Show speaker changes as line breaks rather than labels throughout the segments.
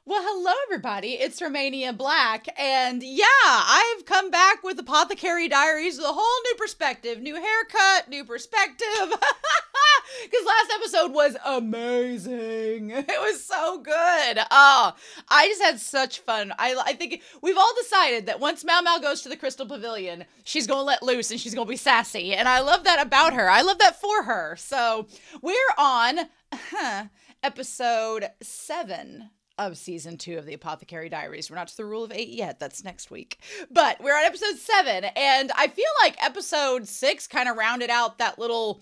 Well, hello, everybody. It's Romania Black. And yeah, I've come back with Apothecary Diaries with a whole new perspective, new haircut, new perspective. Because last episode was amazing. It was so good. Oh, I just had such fun. I think we've all decided that once Maomao goes to the Crystal Pavilion, she's going to let loose and she's going to be sassy. And I love that about her. I love that for her. So we're on episode 7 of season 2 of the Apothecary Diaries. We're not to the rule of 8 yet. That's next week. But we're on episode 7, and I feel like episode 6 kind of rounded out that little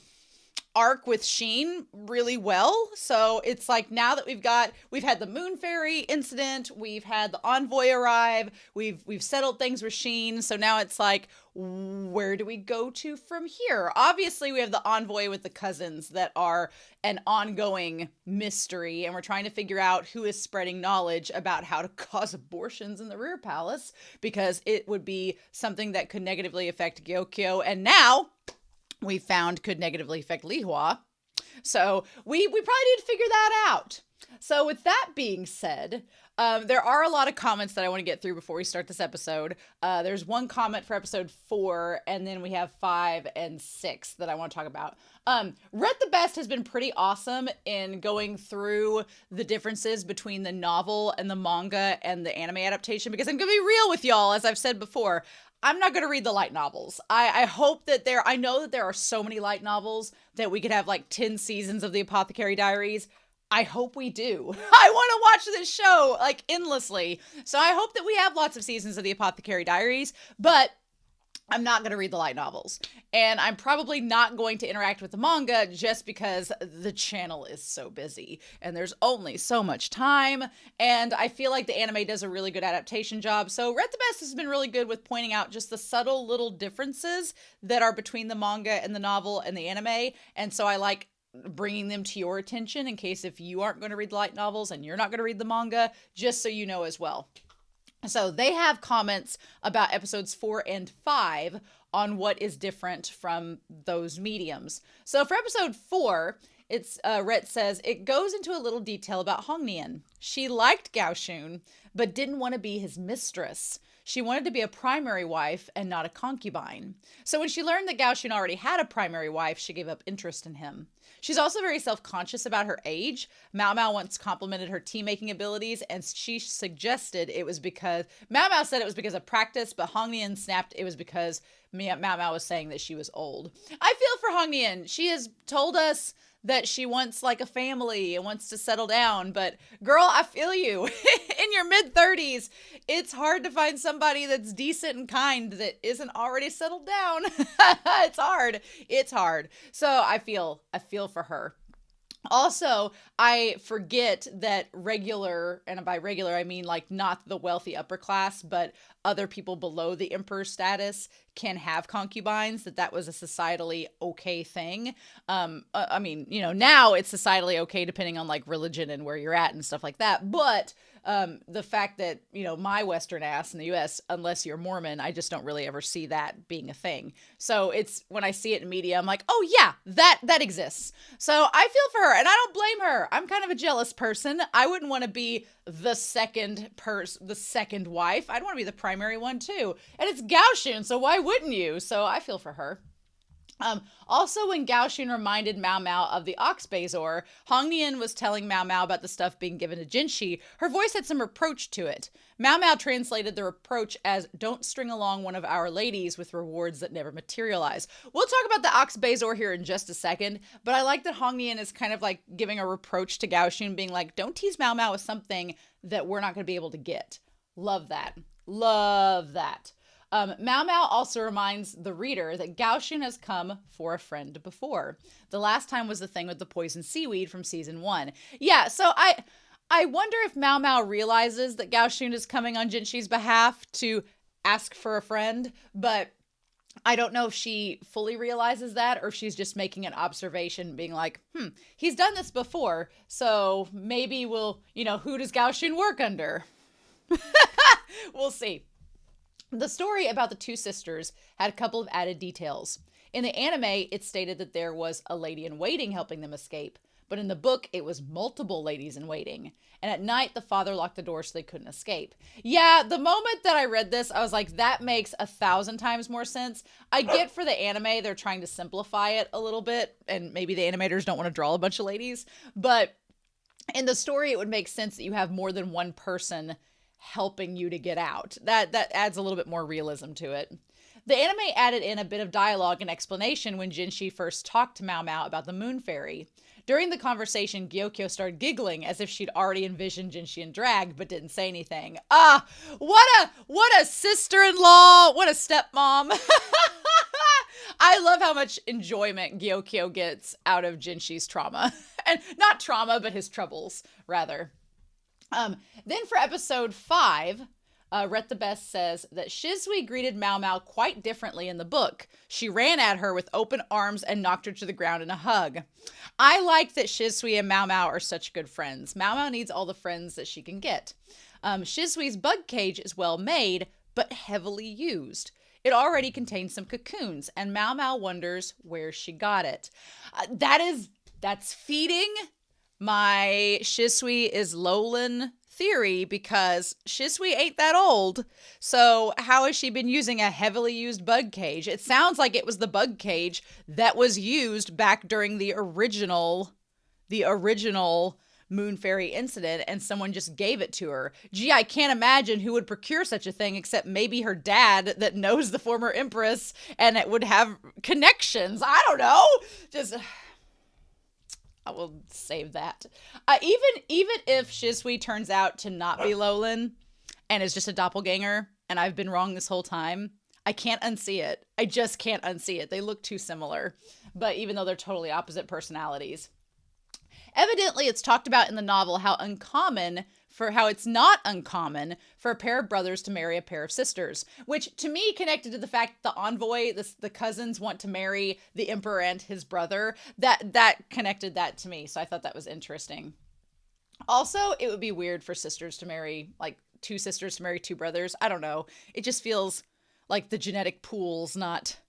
arc with Sheen really well. So it's like now that we've had the Moon Fairy incident, we've had the envoy arrive, we've settled things with Sheen. So now it's like, where do we go to from here? Obviously, we have the envoy with the cousins that are an ongoing mystery, and we're trying to figure out who is spreading knowledge about how to cause abortions in the Rear Palace, because it would be something that could negatively affect Gyokyo, and now we found could negatively affect Lihua. So we probably need to figure that out. So with that being said, there are a lot of comments that I want to get through before we start this episode. There's one comment for episode 4, and then we have 5 and 6 that I want to talk about. Read the Best has been pretty awesome in going through the differences between the novel and the manga and the anime adaptation, because I'm going to be real with y'all, as I've said before. I'm not going to read the light novels. I hope that I know that there are so many light novels that we could have like 10 seasons of the Apothecary Diaries. I hope we do. I want to watch this show like endlessly. So I hope that we have lots of seasons of the Apothecary Diaries, but I'm not going to read the light novels. And I'm probably not going to interact with the manga just because the channel is so busy and there's only so much time. And I feel like the anime does a really good adaptation job. So Read the Best has been really good with pointing out just the subtle little differences that are between the manga and the novel and the anime. And so I like bringing them to your attention in case if you aren't going to read the light novels and you're not going to read the manga, just so you know as well. So they have comments about episodes 4 and 5 on what is different from those mediums. So for episode 4, Rhett says, it goes into a little detail about Hongnian. She liked Gao Shun, but didn't want to be his mistress. She wanted to be a primary wife and not a concubine. So when she learned that Gao Shun already had a primary wife, she gave up interest in him. She's also very self-conscious about her age. Maomao once complimented her tea-making abilities, and she suggested it was because... Maomao said it was because of practice, but Hongnian snapped it was because Maomao was saying that she was old. I feel for Hongnian. She has told us that she wants like a family and wants to settle down, but girl, I feel you. In your mid-30s, it's hard to find somebody that's decent and kind that isn't already settled down. It's hard. It's hard. So I feel for her. Also, I forget that regular, and by regular I mean like not the wealthy upper class, but other people below the emperor status can have concubines, that was a societally okay thing. I mean, you know, now it's societally okay depending on like religion and where you're at and stuff like that. But the fact that, you know, my Western ass in the US, unless you're Mormon, I just don't really ever see that being a thing. So it's, when I see it in media, I'm like, oh yeah, that exists. So I feel for her, and I don't blame her. I'm kind of a jealous person. I wouldn't want to be the second wife. I'd want to be the primary one too. And it's Gao Shun, so why wouldn't you? So I feel for her. Also, when Gao Shun reminded Maomao of the Ox Bazor, Hongnian was telling Maomao about the stuff being given to Jinshi. Her voice had some reproach to it. Maomao translated the reproach as, don't string along one of our ladies with rewards that never materialize. We'll talk about the Ox Bazor here in just a second, but I like that Hongnian is kind of like giving a reproach to Gao Shun, being like, don't tease Maomao with something that we're not going to be able to get. Love that. Love that. Maomao also reminds the reader that Gao Shun has come for a friend before. The last time was the thing with the poison seaweed from season 1. Yeah, so I wonder if Maomao realizes that Gao Shun is coming on Jinshi's behalf to ask for a friend, but I don't know if she fully realizes that or if she's just making an observation, being like, he's done this before, so maybe we'll, you know, who does Gao Shun work under? We'll see. The story about the two sisters had a couple of added details. In the anime, it stated that there was a lady in waiting helping them escape, but in the book, it was multiple ladies in waiting. And at night, the father locked the door so they couldn't escape. Yeah, the moment that I read this, I was like, that makes 1,000 times more sense. I get for the anime, they're trying to simplify it a little bit, and maybe the animators don't want to draw a bunch of ladies, but in the story, it would make sense that you have more than one person helping you to get out. That adds a little bit more realism to it. The anime added in a bit of dialogue and explanation when Jinshi first talked to Maomao about the moon fairy. During the conversation, Gyokyo started giggling as if she'd already envisioned Jinshi in drag, but didn't say anything. Ah, what a sister-in-law, what a stepmom. I love how much enjoyment Gyokyo gets out of Jinshi's trauma. And not trauma, but his troubles, rather. Then for episode 5, Rhett the Best says that Shizu greeted Maomao quite differently in the book. She ran at her with open arms and knocked her to the ground in a hug. I like that Shizu and Maomao are such good friends. Maomao needs all the friends that she can get. Shizui's bug cage is well made, but heavily used. It already contains some cocoons, and Maomao wonders where she got it. That's feeding my Shizu is Lowland theory, because Shizu ain't that old. So how has she been using a heavily used bug cage? It sounds like it was the bug cage that was used back during the original Moon Fairy incident, and someone just gave it to her. Gee, I can't imagine who would procure such a thing except maybe her dad that knows the former empress and it would have connections. I don't know. I will save that. Even if Shizu turns out to not be Lowland and is just a doppelganger, and I've been wrong this whole time, I can't unsee it. I just can't unsee it. They look too similar, but even though they're totally opposite personalities. Evidently, it's talked about in the novel how it's not uncommon for a pair of brothers to marry a pair of sisters, which to me connected to the fact that the envoy, the cousins want to marry the emperor and his brother. That connected that to me, so I thought that was interesting. Also, it would be weird for sisters to marry, like two sisters to marry two brothers. I don't know. It just feels like the genetic pool's not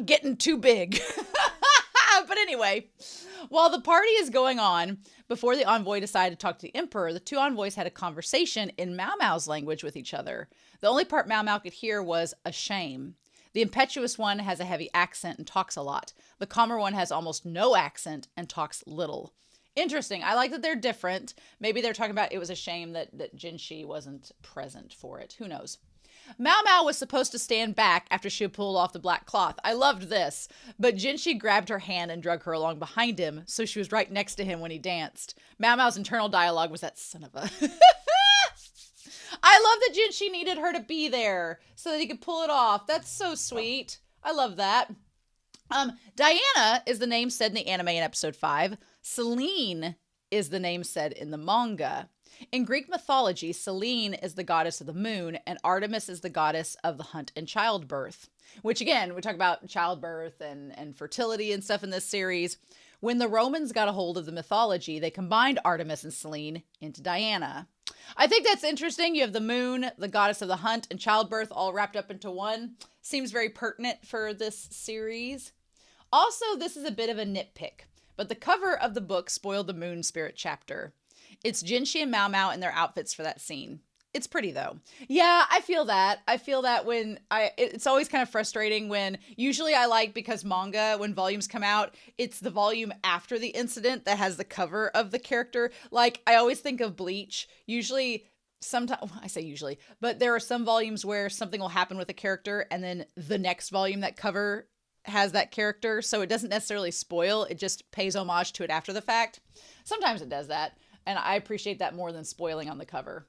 getting too big. But anyway, while the party is going on, before the envoy decided to talk to the emperor, the two envoys had a conversation in Maomao's language with each other. The only part Maomao could hear was a shame. The impetuous one has a heavy accent and talks a lot. The calmer one has almost no accent and talks little. Interesting. I like that they're different. Maybe they're talking about it was a shame that Jinshi wasn't present for it. Who knows? Maomao was supposed to stand back after she had pulled off the black cloth. I loved this, but Jinshi grabbed her hand and dragged her along behind him, so she was right next to him when he danced. Maomao's internal dialogue was that son of a... I love that Jinshi needed her to be there so that he could pull it off. That's so sweet. I love that. Diana is the name said in the anime in episode 5. Selene is the name said in the manga. In Greek mythology, Selene is the goddess of the moon, and Artemis is the goddess of the hunt and childbirth. Which, again, we talk about childbirth and fertility and stuff in this series. When the Romans got a hold of the mythology, they combined Artemis and Selene into Diana. I think that's interesting. You have the moon, the goddess of the hunt, and childbirth all wrapped up into one. Seems very pertinent for this series. Also, this is a bit of a nitpick, but the cover of the book spoiled the moon spirit chapter. It's Jinshi and Maomao in their outfits for that scene. It's pretty though. Yeah, I feel that. It's always kind of frustrating when, usually I like, because manga, when volumes come out, it's the volume after the incident that has the cover of the character. Like, I always think of Bleach. I say usually, but there are some volumes where something will happen with a character and then the next volume, that cover has that character. So it doesn't necessarily spoil. It just pays homage to it after the fact. Sometimes it does that. And I appreciate that more than spoiling on the cover.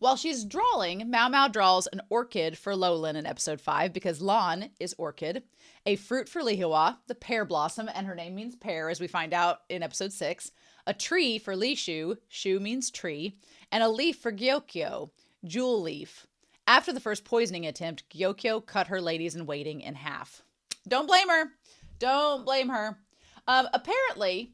While she's drawing, Maomao draws an orchid for Lowland in episode 5 because Lan is orchid, a fruit for Lihua, the pear blossom, and her name means pear, as we find out in episode 6, a tree for Lishu, shu means tree, and a leaf for Gyokyo, jewel leaf. After the first poisoning attempt, Gyokyo cut her ladies-in-waiting in half. Don't blame her. Don't blame her. Apparently,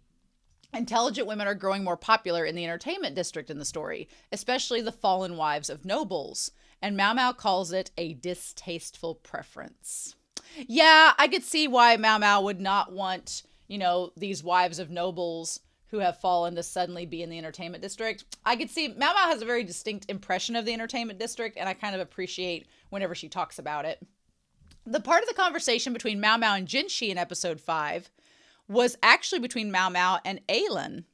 intelligent women are growing more popular in the entertainment district in the story, especially the fallen wives of nobles, and Maomao calls it a distasteful preference. Yeah, I could see why Maomao would not want these wives of nobles who have fallen to suddenly be in the entertainment district. I could see Maomao has a very distinct impression of the entertainment district, and I kind of appreciate whenever she talks about it. The part of the conversation between Maomao and Jinshi in episode 5 was actually between Maomao and Aylin.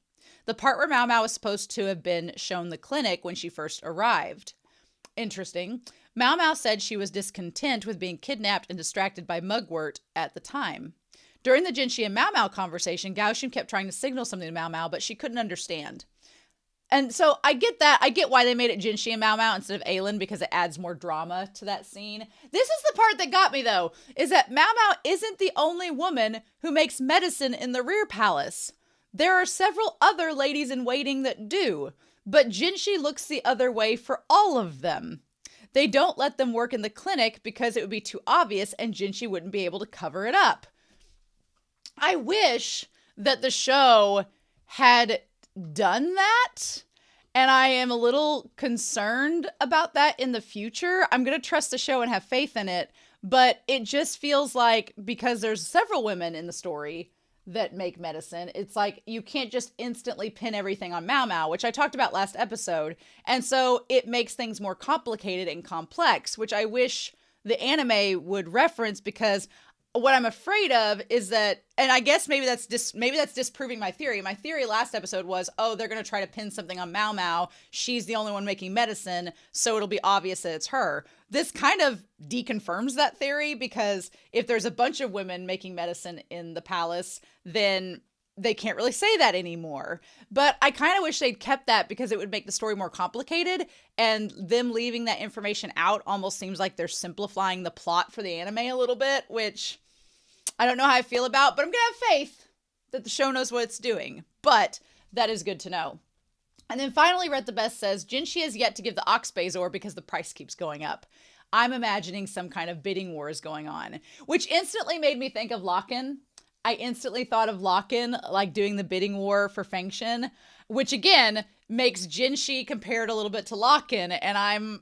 The part where Maomao was supposed to have been shown the clinic when she first arrived. Interesting. Maomao said she was discontent with being kidnapped and distracted by mugwort at the time. During the Jinshi and Maomao conversation, Gaoshun kept trying to signal something to Maomao, but she couldn't understand. And so I get that. I get why they made it Jinshi and Maomao instead of Aylin, because it adds more drama to that scene. This is the part that got me, though, is that Maomao isn't the only woman who makes medicine in the rear palace. There are several other ladies in waiting that do, but Jinshi looks the other way for all of them. They don't let them work in the clinic because it would be too obvious and Jinshi wouldn't be able to cover it up. I wish that the show had done that, and I am a little concerned about that in the future. I'm going to trust the show and have faith in it, but it just feels like, because there's several women in the story that make medicine, it's like you can't just instantly pin everything on Maomao, which I talked about last episode, and so it makes things more complicated and complex, which I wish the anime would reference, because what I'm afraid of is that, and I guess maybe that's disproving my theory. My theory last episode was, they're going to try to pin something on Maomao. She's the only one making medicine, so it'll be obvious that it's her. This kind of deconfirms that theory, because if there's a bunch of women making medicine in the palace, then they can't really say that anymore. But I kind of wish they'd kept that, because it would make the story more complicated, and them leaving that information out almost seems like they're simplifying the plot for the anime a little bit, which I don't know how I feel about, but I'm going to have faith that the show knows what it's doing. But that is good to know. And then finally, Read the Best says, Jinshi has yet to give the Ox Bazor because the price keeps going up. I'm imagining some kind of bidding war is going on, which instantly made me think of Locken. I instantly thought of Locken, like doing the bidding war for Fengshen, which again makes Jinshi compared a little bit to Locken, and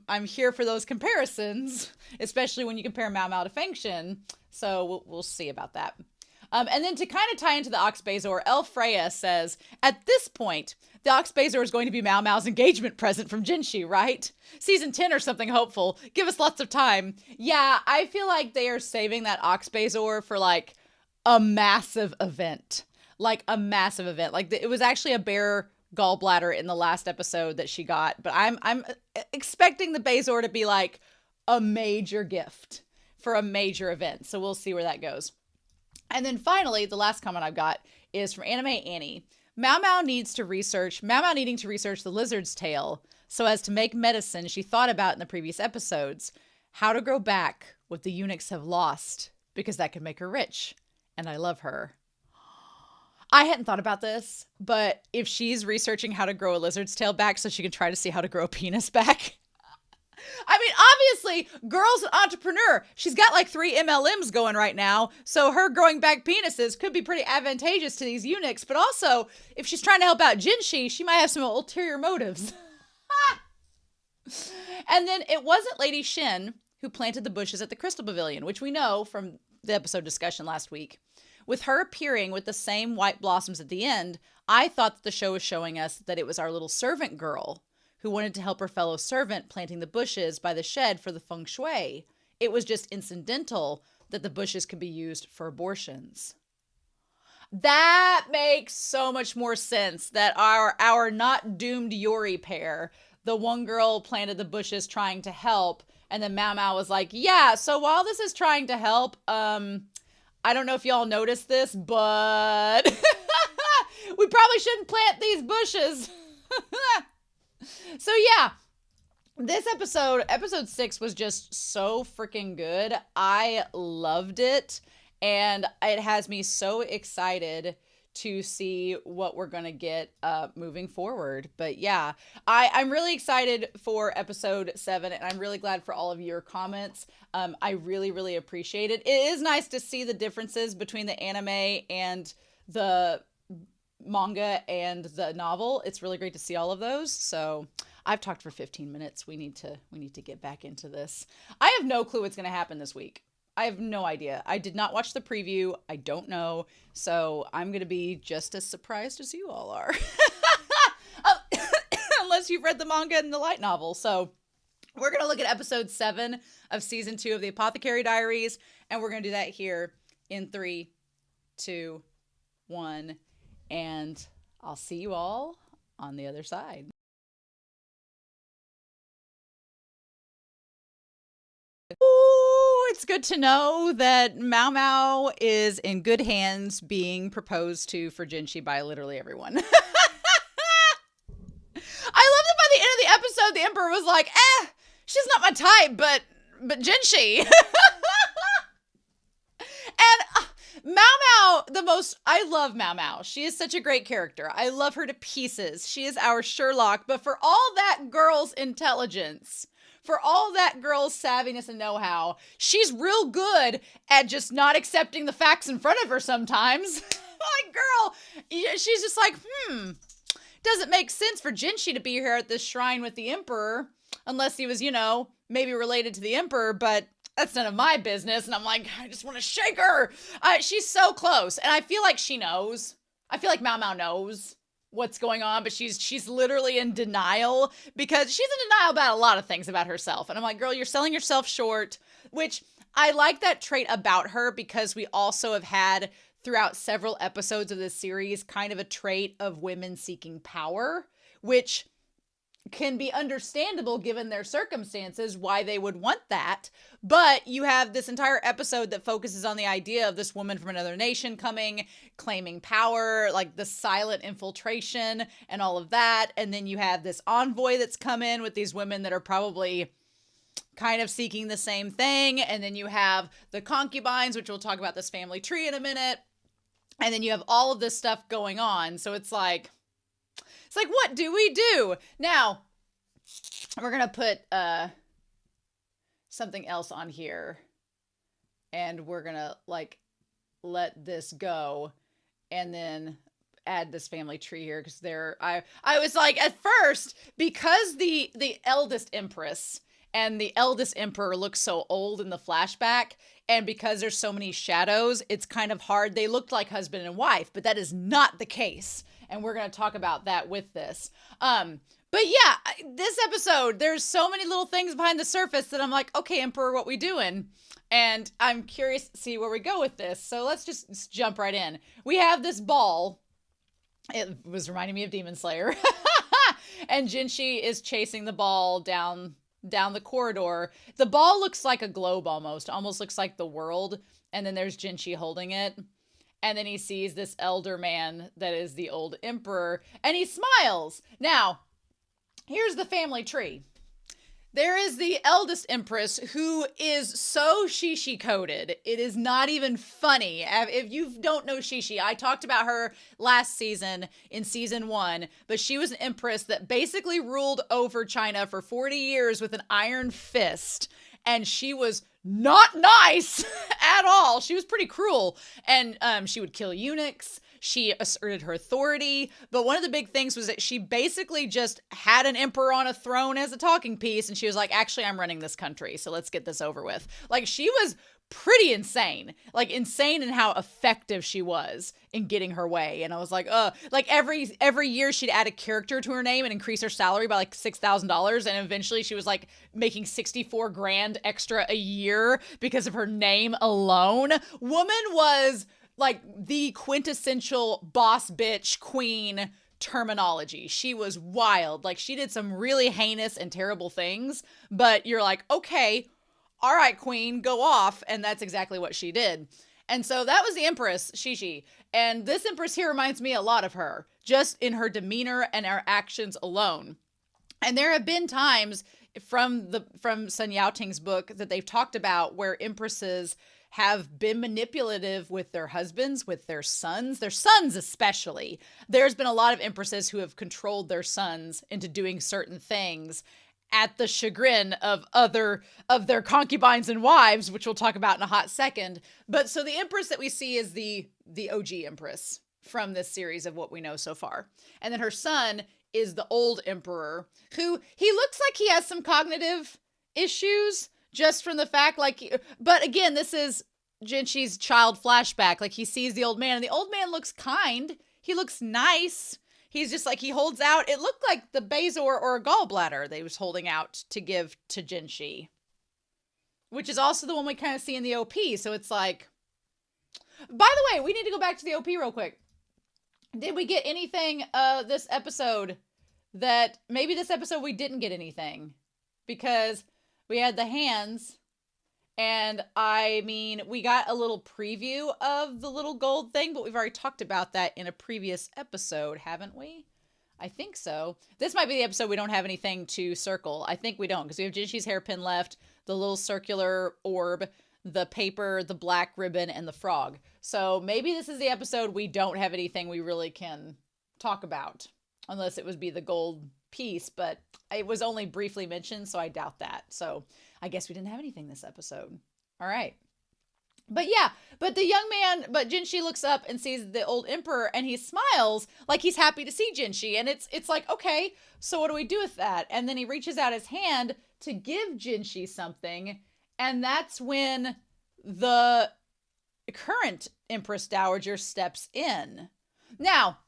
I'm here for those comparisons, especially when you compare Maomao to Fengshen. So we'll see about that. And then to kind of tie into the Ox Bazor, El Freya says, at this point, the Ox Bazor is going to be Maomao's engagement present from Jinshi, right? Season 10 or something hopeful. Give us lots of time. Yeah, I feel like they are saving that Ox Bazor for like a massive event. Like a massive event. Like it was actually a bare gallbladder in the last episode that she got. But I'm expecting the Bazor to be like a major gift for a major event. So we'll see where that goes. And then finally, the last comment I've got is from Anime Annie. Maomao needing to research the lizard's tail so as to make medicine she thought about in the previous episodes. How to grow back what the eunuchs have lost, because that could make her rich. And I love her. I hadn't thought about this, but if she's researching how to grow a lizard's tail back so she can try to see how to grow a penis back. I mean, obviously, girl's an entrepreneur. She's got like 3 MLMs going right now. So her growing back penises could be pretty advantageous to these eunuchs. But also, if she's trying to help out Jinshi, she might have some ulterior motives. And then it wasn't Lady Shin who planted the bushes at the Crystal Pavilion, which we know from the episode discussion last week. With her appearing with the same white blossoms at the end, I thought that the show was showing us that it was our little servant girl who wanted to help her fellow servant planting the bushes by the shed for the feng shui. It was just incidental that the bushes could be used for abortions. That makes so much more sense, that our not doomed Yuri pair, the one girl planted the bushes trying to help, and then Maomao was like, yeah, so while this is trying to help, I don't know if y'all noticed this, but we probably shouldn't plant these bushes. So yeah, this episode 6 was just so freaking good. I loved it, and it has me so excited to see what we're gonna get moving forward. But yeah, I'm really excited for episode 7, and I'm really glad for all of your comments. I really, really appreciate it. It is nice to see the differences between the anime and the manga and the novel. It's really great to see all of those. So I've talked for 15 minutes. We need to get back into this. I have no clue what's going to happen this week. I have no idea. I did not watch the preview. I don't know. So I'm going to be just as surprised as you all are. Unless you've read the manga and the light novel. So we're going to look at episode 7 of season 2 of the Apothecary Diaries. And we're going to do that here in 3, 2, 1. And I'll see you all on the other side. Ooh, it's good to know that Maomao is in good hands being proposed to for Jinshi by literally everyone. I love that by the end of the episode, the Emperor was like, she's not my type, but Jinshi. And Maomao, I love Maomao. She is such a great character. I love her to pieces. She is our Sherlock, but for all that girl's intelligence, for all that girl's savviness and know-how, she's real good at just not accepting the facts in front of her sometimes. Like, girl, she's just like, doesn't make sense for Jinshi to be here at this shrine with the Emperor, unless he was, maybe related to the Emperor, but that's none of my business. And I'm like, I just want to shake her. She's so close. And I feel like she knows. I feel like Maomao knows what's going on, but she's literally in denial because she's in denial about a lot of things about herself. And I'm like, girl, you're selling yourself short, which I like that trait about her because we also have had throughout several episodes of this series kind of a trait of women seeking power, which can be understandable given their circumstances, why they would want that. But you have this entire episode that focuses on the idea of this woman from another nation coming, claiming power, like the silent infiltration and all of that. And then you have this envoy that's come in with these women that are probably kind of seeking the same thing. And then you have the concubines, which we'll talk about this family tree in a minute. And then you have all of this stuff going on. So it's like, what do we do? Now, we're going to put something else on here. And we're going to, let this go. And then add this family tree here. Because I was like, at first, because the eldest empress and the eldest emperor look so old in the flashback, and because there's so many shadows, it's kind of hard. They looked like husband and wife, but that is not the case. And we're going to talk about that with this. But yeah, this episode, there's so many little things behind the surface that I'm like, okay, Emperor, what we doing? And I'm curious to see where we go with this. So let's just jump right in. We have this ball. It was reminding me of Demon Slayer. And Jinshi is chasing the ball down the corridor. The ball looks like a globe almost looks like the world. And then there's Jinshi holding it. And then he sees this elder man that is the old emperor, and he smiles. Now, here's the family tree. There is the eldest empress who is so Shishi coded. It is not even funny. If you don't know Shishi, I talked about her last season in season 1, but she was an empress that basically ruled over China for 40 years with an iron fist. And she was not nice at all. She was pretty cruel. And she would kill eunuchs. She asserted her authority. But one of the big things was that she basically just had an emperor on a throne as a talking piece. And she was like, actually, I'm running this country. So let's get this over with. Like, she was pretty insane. Like, insane in how effective she was in getting her way. And I was like, every year she'd add a character to her name and increase her salary by like $6,000. And eventually she was like making 64 grand extra a year because of her name alone. Woman was like the quintessential boss bitch queen terminology. She was wild. Like, she did some really heinous and terrible things, but you're like, okay, all right, queen, go off. And that's exactly what she did. And so that was the Empress, Shishi. And this Empress here reminds me a lot of her, just in her demeanor and her actions alone. And there have been times from Sun Yaoting's book that they've talked about where empresses have been manipulative with their husbands, with their sons especially. There's been a lot of empresses who have controlled their sons into doing certain things at the chagrin of their concubines and wives, which we'll talk about in a hot second. But so the empress that we see is the OG empress from this series of what we know so far. And then her son is the old emperor, who he looks like he has some cognitive issues, just from the fact, like, but again, this is Jinshi's child flashback. Like, he sees the old man, and the old man looks kind. He looks nice. He's just like, he holds out. It looked like the Bezor or a gallbladder they was holding out to give to Jinshi, which is also the one we kind of see in the OP. So it's like, by the way, we need to go back to the OP real quick. Did we get anything this episode that, maybe this episode we didn't get anything, because we had the hands, and I mean, we got a little preview of the little gold thing, but we've already talked about that in a previous episode, haven't we? I think so. This might be the episode we don't have anything to circle. I think we don't, because we have Jinshi's hairpin left, the little circular orb, the paper, the black ribbon, and the frog. So maybe this is the episode we don't have anything we really can talk about, unless it would be the gold piece, but it was only briefly mentioned, so I doubt that. So I guess we didn't have anything this episode. All right. But yeah, but Jinshi looks up and sees the old emperor, and he smiles like he's happy to see Jinshi. And it's like, okay, so what do we do with that? And then he reaches out his hand to give Jinshi something. And that's when the current Empress Dowager steps in. Now,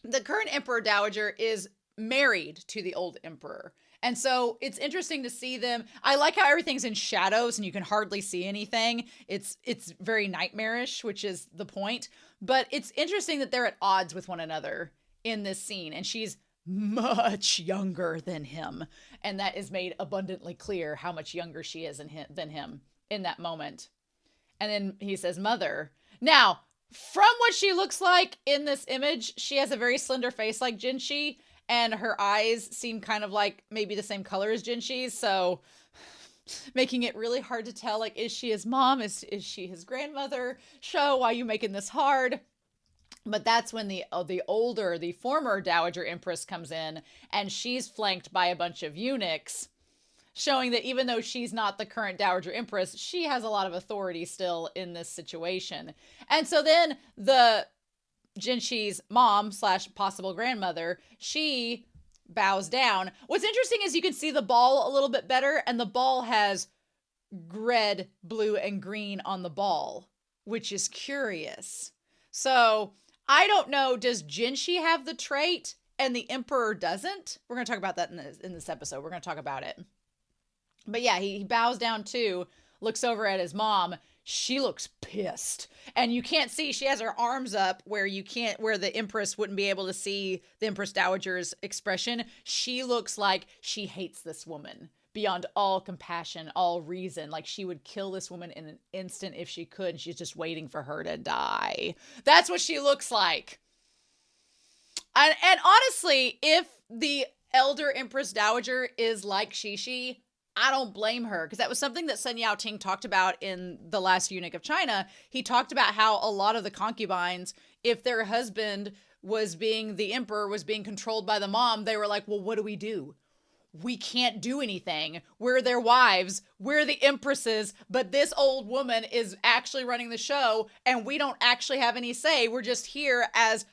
the current Emperor Dowager is married to the old emperor. And so it's interesting to see them. I like how everything's in shadows and you can hardly see anything. It's very nightmarish, which is the point. But it's interesting that they're at odds with one another in this scene. And she's much younger than him. And that is made abundantly clear how much younger she is than him in that moment. And then he says, "Mother." Now, from what she looks like in this image, she has a very slender face like Jinshi. And her eyes seem kind of like maybe the same color as Jinshi's. So making it really hard to tell, like, is she his mom? Is she his grandmother? Show, why are you making this hard? But that's when the former Dowager Empress comes in, and she's flanked by a bunch of eunuchs, showing that even though she's not the current Dowager Empress, she has a lot of authority still in this situation. And so then the Jinshi's mom / possible grandmother, she bows down. What's interesting is you can see the ball a little bit better, and the ball has red, blue, and green on the ball, which is curious. So I don't know, does Jinshi have the trait and the emperor doesn't? We're going to talk about that in this episode. We're going to talk about it. But yeah, he bows down too, looks over at his mom. She looks pissed, and you can't see, she has her arms up where the Empress wouldn't be able to see the Empress Dowager's expression. She looks like she hates this woman beyond all compassion, all reason. Like she would kill this woman in an instant if she could. And she's just waiting for her to die. That's what she looks like. And honestly, if the elder Empress Dowager is like Shishi, I don't blame her, because that was something that Sun Yao Ting talked about in The Last Eunuch of China. He talked about how a lot of the concubines, if their husband the emperor was being controlled by the mom, they were like, well, what do? We can't do anything. We're their wives. We're the empresses, but this old woman is actually running the show, and we don't actually have any say. We're just here as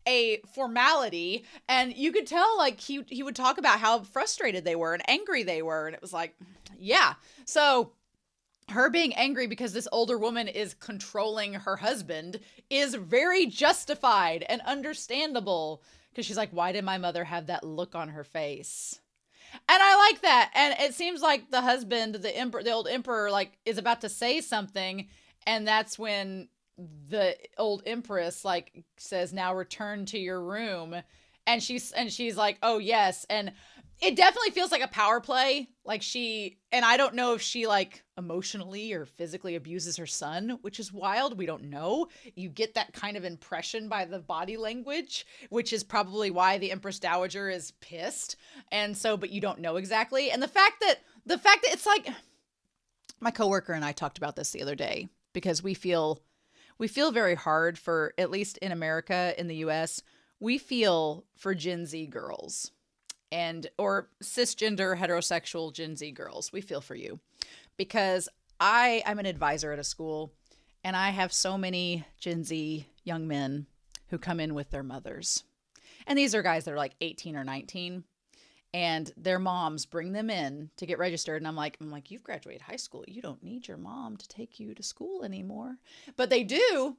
a formality. And you could tell, like, he would talk about how frustrated they were and angry they were. And it was like, yeah. So her being angry because this older woman is controlling her husband is very justified and understandable, because she's like, why did my mother have that look on her face? And I like that. And it seems like the husband, the old emperor, like, is about to say something. And that's when the old empress, like, says, now return to your room. And she's like, oh yes. And it definitely feels like a power play. Like and I don't know if she, like, emotionally or physically abuses her son, which is wild. We don't know. You get that kind of impression by the body language, which is probably why the Empress Dowager is pissed. And so, but you don't know exactly. And the fact that it's like, my coworker and I talked about this the other day, because we feel very hard for, at least in America, in the US, we feel for Gen Z girls or cisgender heterosexual Gen Z girls. We feel for you, because I'm an advisor at a school, and I have so many Gen Z young men who come in with their mothers. And these are guys that are like 18 or 19. and their moms bring them in to get registered. And I'm like, you've graduated high school. You don't need your mom to take you to school anymore. But they do.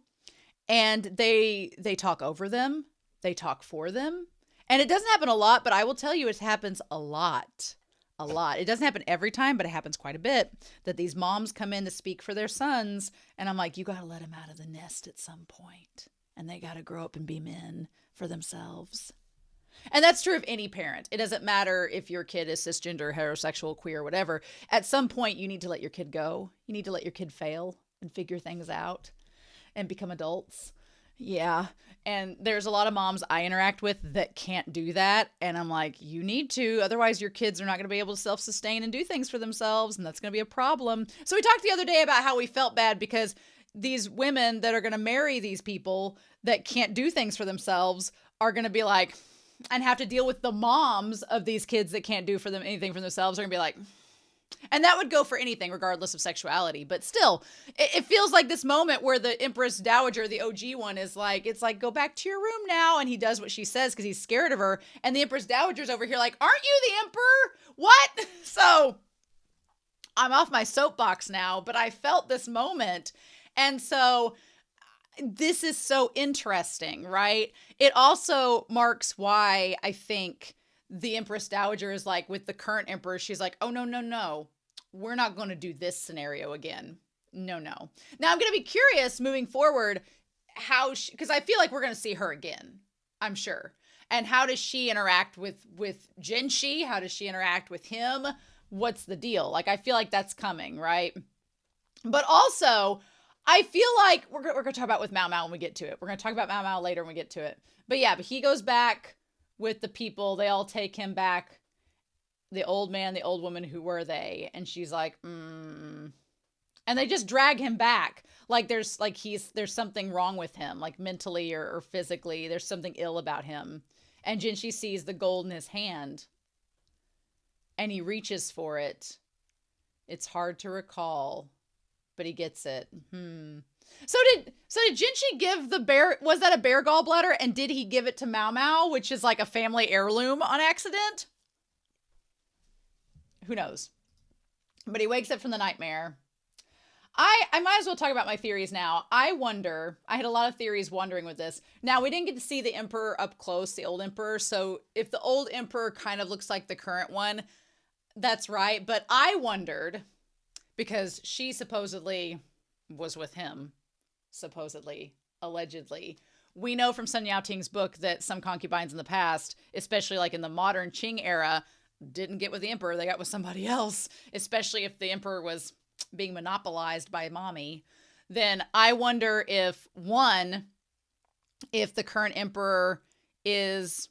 And they talk over them. They talk for them. And it doesn't happen a lot, but I will tell you it happens a lot. A lot. It doesn't happen every time, but it happens quite a bit that these moms come in to speak for their sons. And I'm like, you got to let them out of the nest at some point. And they got to grow up and be men for themselves. And that's true of any parent. It doesn't matter if your kid is cisgender, heterosexual, queer, whatever. At some point, you need to let your kid go. You need to let your kid fail and figure things out and become adults. Yeah. And there's a lot of moms I interact with that can't do that. And I'm like, you need to. Otherwise, your kids are not going to be able to self-sustain and do things for themselves. And that's going to be a problem. So we talked the other day about how we felt bad because these women that are going to marry these people that can't do things for themselves are going to be like, and have to deal with the moms of these kids that can't do for them anything for themselves are gonna be like, and that would go for anything regardless of sexuality. But still, it feels like this moment where the Empress Dowager, the OG one, is like, it's like, go back to your room now. And he does what she says because he's scared of her. And the Empress Dowager's over here like, aren't you the emperor? What? So I'm off my soapbox now, but I felt this moment. And so this is so interesting, right? It also marks why I think the Empress Dowager is like, with the current emperor, she's like, oh, no. We're not going to do this scenario again. No. Now I'm going to be curious moving forward how she, because I feel like we're going to see her again, I'm sure. And how does she interact with Jinshi? How does she interact with him? What's the deal? Like, I feel like that's coming, right? But also, I feel like we're going to talk about with Maomao when we get to it. We're going to talk about Maomao later when we get to it. But yeah, but he goes back with the people. They all take him back. The old man, the old woman, who were they? And she's like, And they just drag him back. Like there's something wrong with him, like mentally or physically. There's something ill about him. And Jinshi sees the gold in his hand. And he reaches for it. It's hard to recall. But he gets it. So did Jinshi give the bear, was that a bear gallbladder? And did he give it to Maomao, which is like a family heirloom, on accident? Who knows? But he wakes up from the nightmare. I might as well talk about my theories now. I wonder, I had a lot of theories wondering with this. Now, we didn't get to see the emperor up close, the old emperor. So if the old emperor kind of looks like the current one, that's right. But I wondered, because she supposedly was with him, supposedly, allegedly. We know from Sun Yao-ting's book that some concubines in the past, especially like in the modern Qing era, didn't get with the emperor. They got with somebody else, especially if the emperor was being monopolized by mommy. Then I wonder if the current emperor is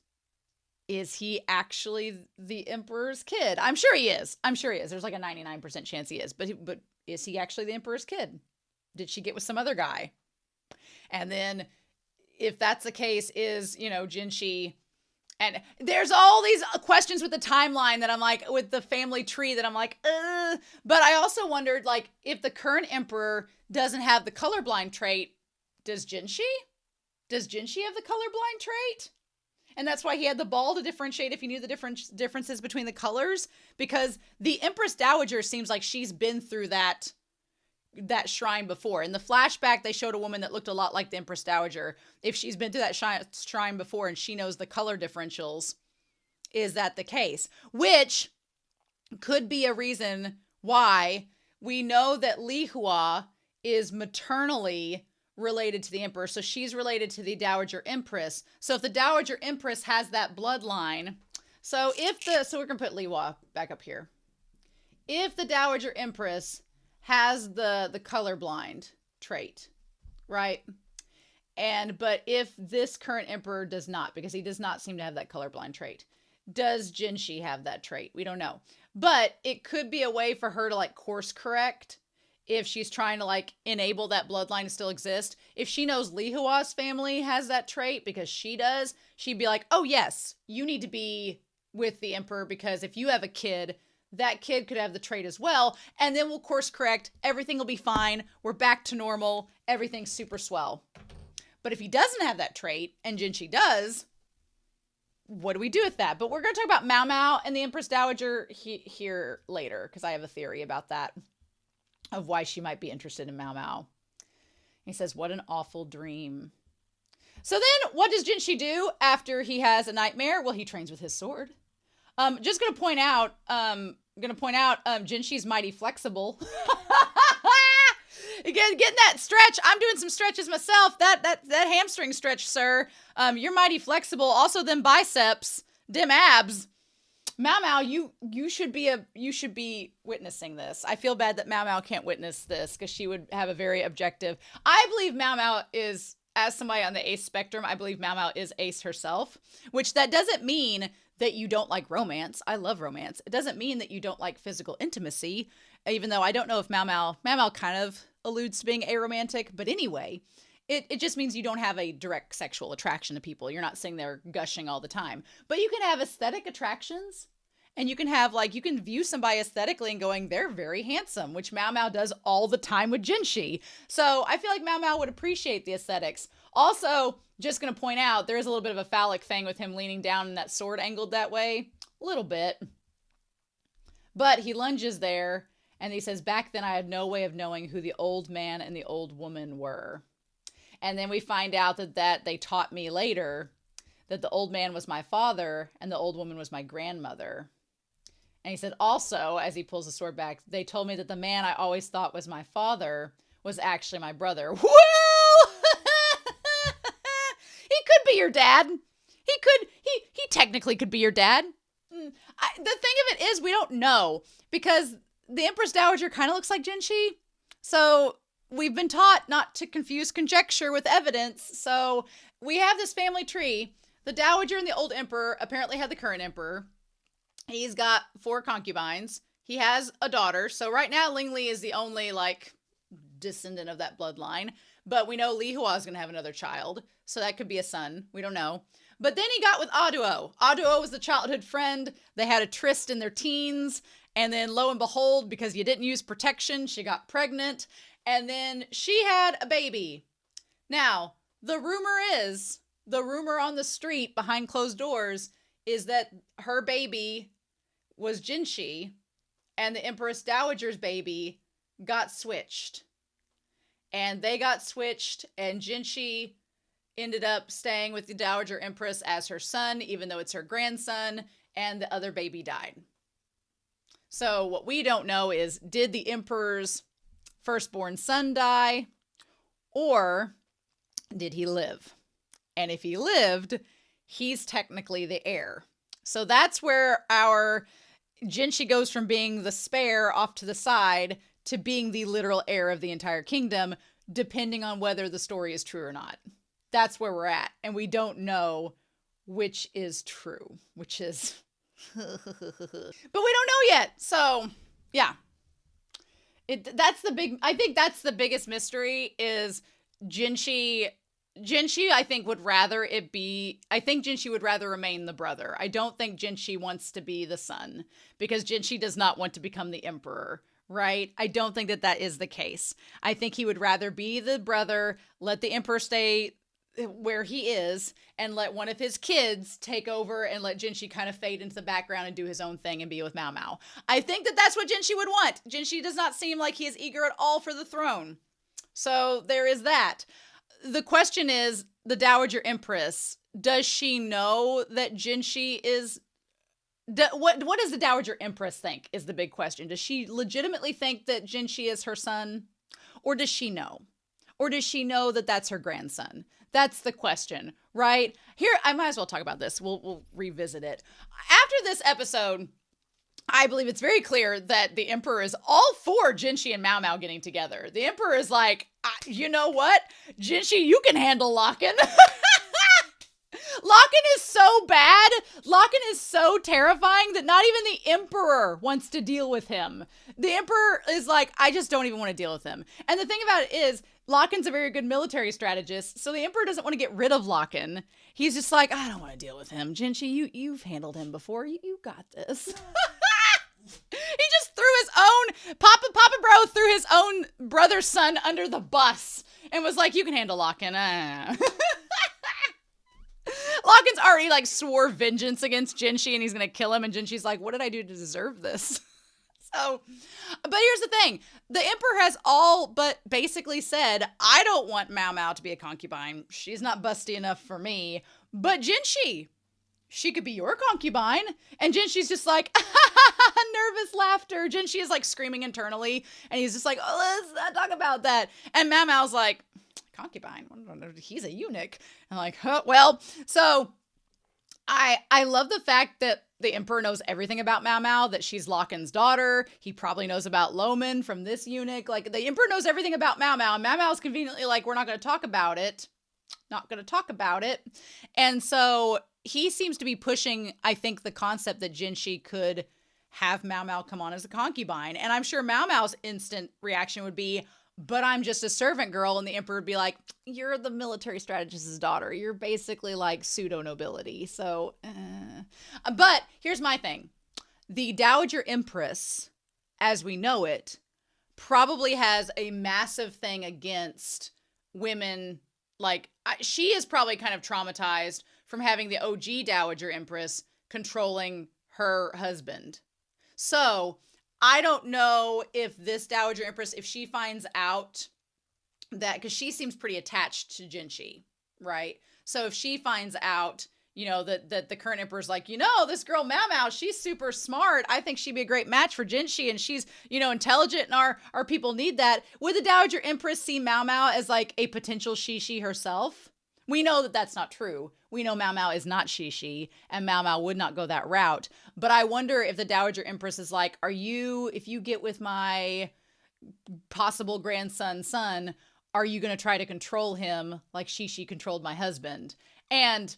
he actually the emperor's kid? I'm sure he is. There's like a 99% chance he is. But is he actually the emperor's kid? Did she get with some other guy? And then if that's the case, is, Jinshi, and there's all these questions with the timeline that I'm like, with the family tree that I'm like, But I also wondered, like, if the current emperor doesn't have the colorblind trait, does Jinshi have the colorblind trait? And that's why he had the ball to differentiate if he knew the differences between the colors. Because the Empress Dowager seems like she's been through that shrine before. In the flashback, they showed a woman that looked a lot like the Empress Dowager. If she's been through that shrine before and she knows the color differentials, is that the case? Which could be a reason why we know that Li Hua is maternally related to the emperor. So she's related to the Dowager Empress. So if the Dowager Empress has that bloodline, so we're going to put Li Hua back up here. If the Dowager Empress has the colorblind trait, right? But if this current emperor does not, because he does not seem to have that colorblind trait, does Jinshi have that trait? We don't know. But it could be a way for her to like course correct if she's trying to like enable that bloodline to still exist. If she knows Li Hua's family has that trait, because she does, she'd be like, oh yes, you need to be with the emperor, because if you have a kid, that kid could have the trait as well. And then we'll course correct. Everything will be fine. We're back to normal. Everything's super swell. But if he doesn't have that trait and Jinshi does, what do we do with that? But we're going to talk about Maomao and the Empress Dowager here later, because I have a theory about that, of why she might be interested in Maomao. He says, what an awful dream. So then what does Jinshi do after he has a nightmare? Well, he trains with his sword. Just going to point out, Jinshi's mighty flexible. Again, getting that stretch. I'm doing some stretches myself. That hamstring stretch, sir. You're mighty flexible. Also, them biceps, them abs. Maomao, you should be witnessing this. I feel bad that Maomao can't witness this because she would have a very objective. I believe Maomao is, as somebody on the ace spectrum, I believe Maomao is ace herself, which that doesn't mean that you don't like romance. I love romance. It doesn't mean that you don't like physical intimacy, even though I don't know if Maomao kind of alludes to being aromantic, but anyway, it just means you don't have a direct sexual attraction to people. You're not sitting there gushing all the time, but you can have aesthetic attractions, and you can have, like, you can view somebody aesthetically and going, they're very handsome, which Maomao does all the time with Jinshi. So I feel like Maomao would appreciate the aesthetics. Also, just going to point out, there is a little bit of a phallic thing with him leaning down and that sword angled that way. A little bit. But he lunges there, and he says, back then I had no way of knowing who the old man and the old woman were. And then we find out that they taught me later that the old man was my father and the old woman was my grandmother. And he said, also, as he pulls the sword back, they told me that the man I always thought was my father was actually my brother. Well, he could be your dad. He technically could be your dad. The thing of it is, we don't know, because the Empress Dowager kind of looks like Jinshi. So we've been taught not to confuse conjecture with evidence. So we have this family tree. The Dowager and the old emperor apparently had the current emperor. He's got 4 concubines. He has a daughter. So right now, Ling Li is the only, like, descendant of that bloodline. But we know Li Hua is going to have another child. So that could be a son. We don't know. But then he got with Aduo. Aduo was the childhood friend. They had a tryst in their teens. And then lo and behold, because you didn't use protection, she got pregnant. And then she had a baby. Now, the rumor on the street behind closed doors is that her baby was Jinshi, and the Empress Dowager's baby got switched. And they got switched, and Jinshi ended up staying with the Dowager Empress as her son, even though it's her grandson, and the other baby died. So what we don't know is, did the Emperor's firstborn son die, or did he live? And if he lived, he's technically the heir. So that's where our Jinshi goes from being the spare off to the side to being the literal heir of the entire kingdom, depending on whether the story is true or not. That's where we're at. And we don't know which is true, which is... but we don't know yet. So, yeah. I think that's the biggest mystery is Jinshi, I think, would rather it be... I think Jinshi would rather remain the brother. I don't think Jinshi wants to be the son, because Jinshi does not want to become the emperor, right? I don't think that is the case. I think he would rather be the brother, let the emperor stay where he is, and let one of his kids take over and let Jinshi kind of fade into the background and do his own thing and be with Maomao. I think that's what Jinshi would want. Jinshi does not seem like he is eager at all for the throne. So there is that. The question is, the Dowager Empress, does she know that Jinshi is... What does the Dowager Empress think is the big question. Does she legitimately think that Jinshi is her son? Or does she know? Or does she know that that's her grandson? That's the question, right? Here, I might as well talk about this. We'll revisit it. After this episode, I believe it's very clear that the Emperor is all for Jinshi and Maomao getting together. The Emperor is like, you know what? Jinshi, you can handle Locken. Locken is so bad. Locken is so terrifying that not even the Emperor wants to deal with him. The Emperor is like, I just don't even want to deal with him. And the thing about it is, Locken's a very good military strategist, so the Emperor doesn't want to get rid of Locken. He's just like, I don't want to deal with him. Jinshi, you've handled him before. You got this. He just threw his own, Papa Bro threw his own brother's son under the bus and was like, you can handle Locken. Locken Locken's already like swore vengeance against Jinshi and he's going to kill him. And Jinshi's like, what did I do to deserve this? So, but here's the thing. The emperor has all but basically said, I don't want Maomao to be a concubine. She's not busty enough for me. But Jinshi, she could be your concubine. And Jinshi's just like, nervous laughter. Jinshi is like screaming internally. And he's just like, oh, let's not talk about that. And Maomao's like, concubine? He's a eunuch. I'm like, huh, well, so I love the fact that the emperor knows everything about Maomao, that she's Locken's daughter. He probably knows about Loman from this eunuch. Like, the emperor knows everything about Maomao, and Maomao's conveniently like, we're not going to talk about it. Not going to talk about it. And so he seems to be pushing, I think, the concept that Jinshi could have Maomao come on as a concubine. And I'm sure Maomao's instant reaction would be, but I'm just a servant girl. And the emperor would be like, you're the military strategist's daughter. You're basically like pseudo nobility. So, but here's my thing. The Dowager Empress, as we know it, probably has a massive thing against women. Like, she is probably kind of traumatized from having the OG Dowager Empress controlling her husband. So I don't know if this Dowager Empress, if she finds out that, because she seems pretty attached to Jinshi, right? So if she finds out, you know, that the current emperor's like, you know, this girl Maomao, she's super smart. I think she'd be a great match for Jinshi, and she's, you know, intelligent, and our people need that. Would the Dowager Empress see Maomao as like a potential Shishi herself? We know that that's not true. We know Maomao is not Shishi, and Maomao would not go that route. But I wonder if the Dowager Empress is like, if you get with my possible grandson's son, are you going to try to control him like Shishi controlled my husband? And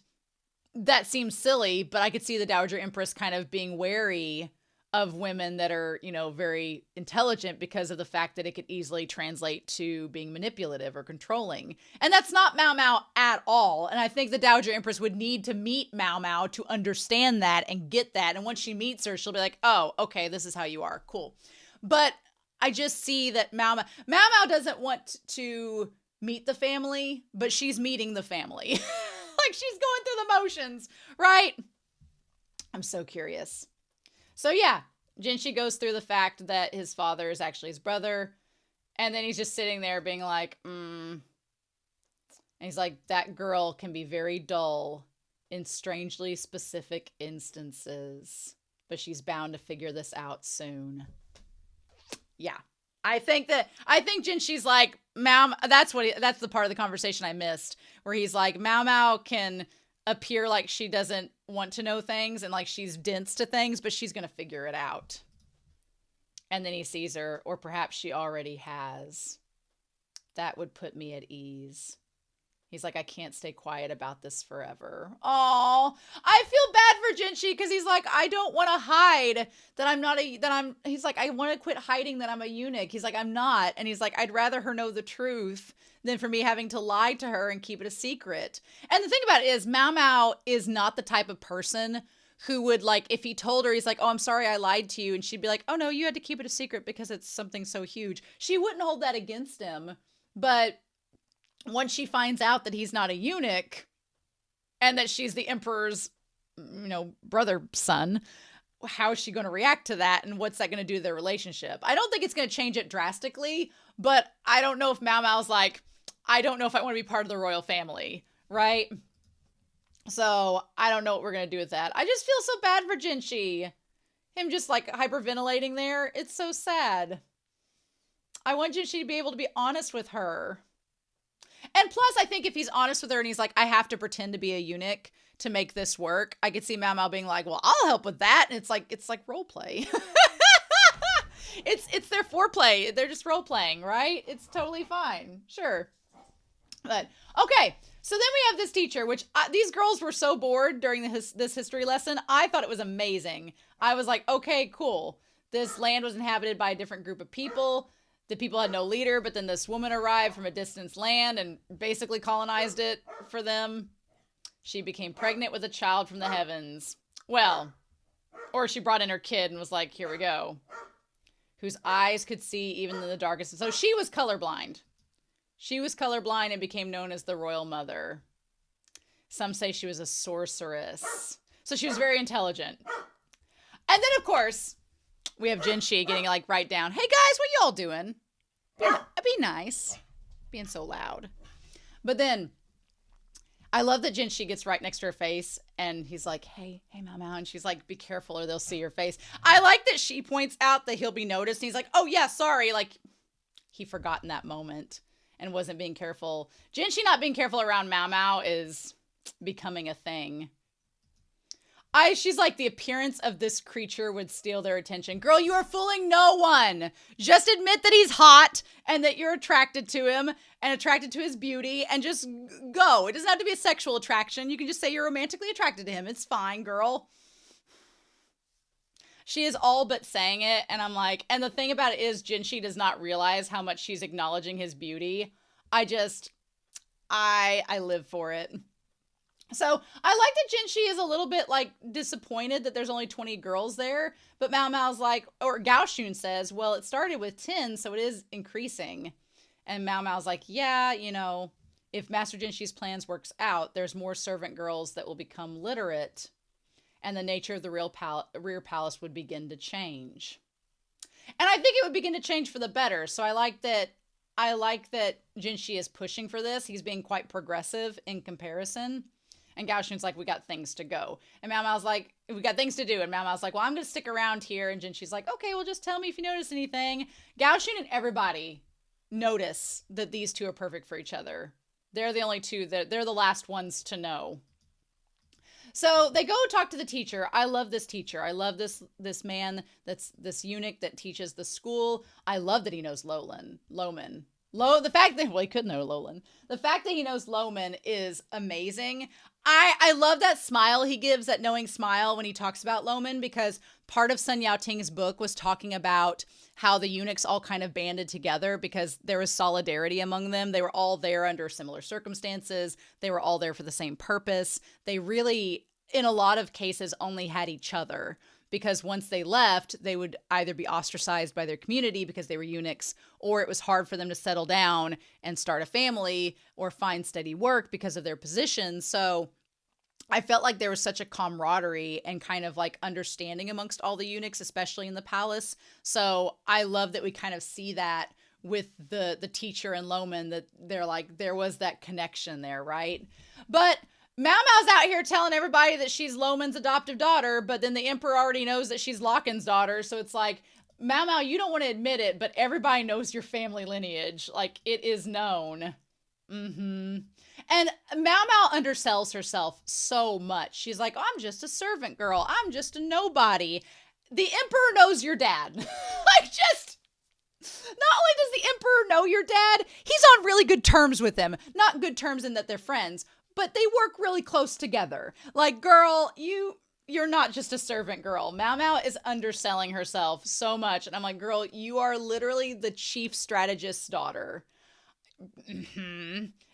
that seems silly, but I could see the Dowager Empress kind of being wary of women that are, you know, very intelligent because of the fact that it could easily translate to being manipulative or controlling. And that's not Maomao at all. And I think the Dowager Empress would need to meet Maomao to understand that and get that. And once she meets her, she'll be like, oh, okay, this is how you are. Cool. But I just see that Maomao doesn't want to meet the family, but she's meeting the family. Like, she's going through the motions, right? I'm so curious. So yeah, Jinshi goes through the fact that his father is actually his brother. And then he's just sitting there being like, And he's like, that girl can be very dull in strangely specific instances, but she's bound to figure this out soon. Yeah. I think Jinshi's like, that's the part of the conversation I missed, where he's like, Maomao can appear like she doesn't want to know things and like she's dense to things, but she's going to figure it out. And then he sees her, or perhaps she already has. That would put me at ease. He's like, I can't stay quiet about this forever. Oh, I feel bad for Jinshi because he's like, I don't want to hide that he's like, I want to quit hiding that I'm a eunuch. He's like, I'm not. And he's like, I'd rather her know the truth than for me having to lie to her and keep it a secret. And the thing about it is, Maomao is not the type of person who would, like, if he told her, he's like, oh, I'm sorry I lied to you. And she'd be like, oh no, you had to keep it a secret because it's something so huge. She wouldn't hold that against him. But once she finds out that he's not a eunuch and that she's the emperor's, you know, brother son, how is she going to react to that? And what's that going to do to their relationship? I don't think it's going to change it drastically, but I don't know if Maomao's like, I don't know if I want to be part of the royal family, right? So I don't know what we're going to do with that. I just feel so bad for Jinshi. Him just like hyperventilating there. It's so sad. I want Jinshi to be able to be honest with her. And plus, I think if he's honest with her and he's like, I have to pretend to be a eunuch to make this work, I could see Maomao being like, well, I'll help with that. And it's like role play. It's their foreplay. They're just role playing, right? It's totally fine. Sure. But okay. So then we have this teacher, which these girls were so bored during this history lesson. I thought it was amazing. I was like, okay, cool. This land was inhabited by a different group of people. The people had no leader, but then this woman arrived from a distant land and basically colonized it for them. She became pregnant with a child from the heavens. Well, or she brought in her kid and was like, here we go. Whose eyes could see even in the darkest. So she was colorblind. She was colorblind and became known as the Royal Mother.
Some say she was a sorceress. So she was very intelligent. And then, of course, we have Jinshi getting like right down. Hey, guys, what y'all doing? Be nice. Being so loud. But then I love that Jinshi gets right next to her face and he's like, hey, Maomao. And she's like, be careful or they'll see your face. I like that she points out that he'll be noticed. And he's like, oh, yeah, sorry. Like, he forgot in that moment and wasn't being careful. Jinshi not being careful around Maomao is becoming a thing. She's like, the appearance of this creature would steal their attention. Girl, you are fooling no one. Just admit that he's hot and that you're attracted to him and attracted to his beauty and just go. It doesn't have to be a sexual attraction. You can just say you're romantically attracted to him. It's fine, girl. She is all but saying it. And I'm like, and the thing about it is Jinshi does not realize how much she's acknowledging his beauty. I live for it. So I like that Jinshi is a little bit like disappointed that there's only 20 girls there, but Maomao's like, or Gaoshun says, well, it started with 10, so it is increasing. And Maomao's like, yeah, you know, if Master Jinshi's plans works out, there's more servant girls that will become literate, and the nature of the rear palace would begin to change. And I think it would begin to change for the better. So I like that Jinshi is pushing for this. He's being quite progressive in comparison. And Gaoshun's like, we got things to go. And Maomao's like, we got things to do. And Maomao's like, well, I'm going to stick around here. And Jinshi's like, okay, well, just tell me if you notice anything. Gaoshun and everybody notice that these two are perfect for each other. They're the only two that they're the last ones to know. So they go talk to the teacher. I love this teacher. I love this man that's this eunuch that teaches the school. I love that he knows Loman. The fact that, well, he could know Lolan. The fact that he knows Loman is amazing. I love that smile he gives, that knowing smile when he talks about Loman, because part of Sun Yao Ting's book was talking about how the eunuchs all kind of banded together because there was solidarity among them. They were all there under similar circumstances. They were all there for the same purpose. They really, in a lot of cases, only had each other. Because once they left, they would either be ostracized by their community because they were eunuchs, or it was hard for them to settle down and start a family or find steady work because of their position. So I felt like there was such a camaraderie and kind of like understanding amongst all the eunuchs, especially in the palace. So I love that we kind of see that with the teacher and Loman, that they're like, there was that connection there, right? But Maomao's out here telling everybody that she's Loman's adoptive daughter, but then the emperor already knows that she's Locken's daughter. So it's like, Maomao, you don't want to admit it, but everybody knows your family lineage. Like, it is known. And Maomao undersells herself so much. She's like, I'm just a servant girl. I'm just a nobody. The emperor knows your dad. Like, just... Not only does the emperor know your dad, he's on really good terms with him. Not good terms in that they're friends, but they work really close together. Like, girl, you're not just a servant girl. Maomao is underselling herself so much. And I'm like, girl, you are literally the chief strategist's daughter.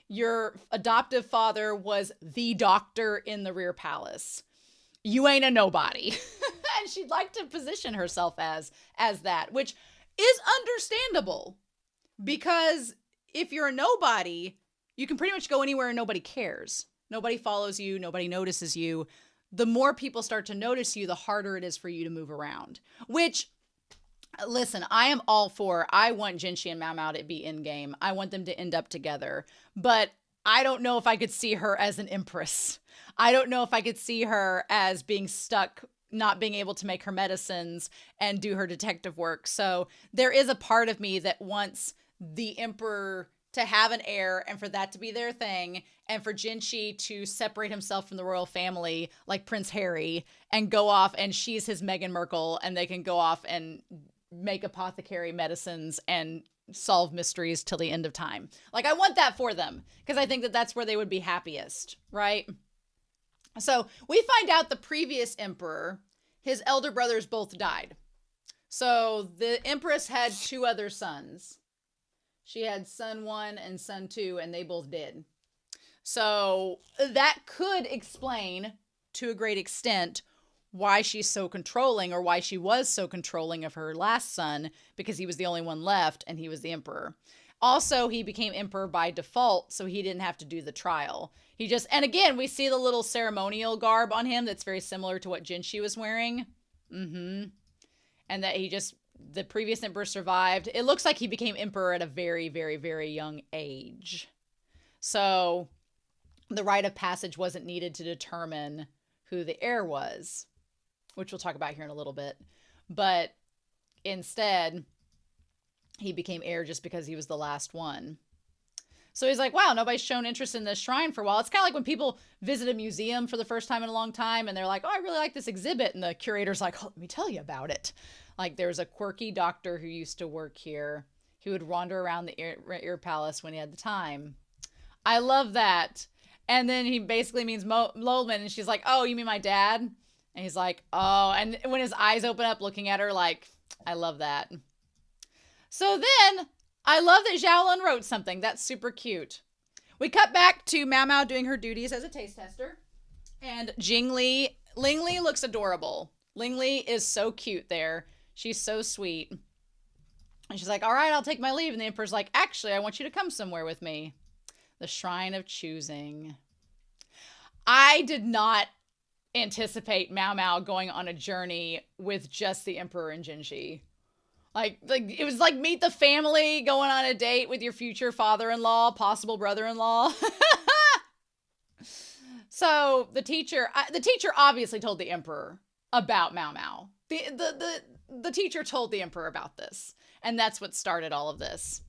Your adoptive father was the doctor in the rear palace. You ain't a nobody. And she'd like to position herself as that, which is understandable. Because if you're a nobody, you can pretty much go anywhere and nobody cares. Nobody follows you. Nobody notices you. The more people start to notice you, the harder it is for you to move around. Which, listen, I am all for. I want Jinshi and Maomao to be in game. I want them to end up together. But I don't know if I could see her as an empress. I don't know if I could see her as being stuck, not being able to make her medicines and do her detective work. So there is a part of me that wants the emperor to have an heir and for that to be their thing, and for Jinshi to separate himself from the royal family like Prince Harry and go off, and she's his Meghan Markle, and they can go off and make apothecary medicines and solve mysteries till the end of time. Like, I want that for them because I think that that's where they would be happiest, right? So we find out the previous emperor, his elder brothers both died. So the empress had two other sons. She had son 1 and son 2, and they both did. So that could explain, to a great extent, why she's so controlling, or why she was so controlling of her last son, because he was the only one left and he was the emperor. Also, he became emperor by default, so he didn't have to do the trial. And again, we see the little ceremonial garb on him that's very similar to what Jinshi was wearing. And that the previous emperor survived. It looks like he became emperor at a very, very, very young age. So the rite of passage wasn't needed to determine who the heir was, which we'll talk about here in a little bit. But instead, he became heir just because he was the last one. So he's like, wow, nobody's shown interest in this shrine for a while. It's kind of like when people visit a museum for the first time in a long time and they're like, oh, I really like this exhibit. And the curator's like, oh, let me tell you about it. Like, there's a quirky doctor who used to work here. He would wander around the ear palace when he had the time. I love that. And then he basically means Lolman, and she's like, oh, you mean my dad? And he's like, oh. And when his eyes open up looking at her, like, I love that. So then, I love that Xiaolin wrote something. That's super cute. We cut back to Maomao doing her duties as a taste tester. And Lingli looks adorable. Lingli is so cute there. She's so sweet. And she's like, all right, I'll take my leave. And the emperor's like, actually, I want you to come somewhere with me. The Shrine of Choosing. I did not anticipate Maomao going on a journey with just the emperor and Jinshi. Like it was like meet the family going on a date with your future father-in-law, possible brother-in-law. So the teacher obviously told the emperor about Maomao. The teacher told the emperor about this, and that's what started all of this.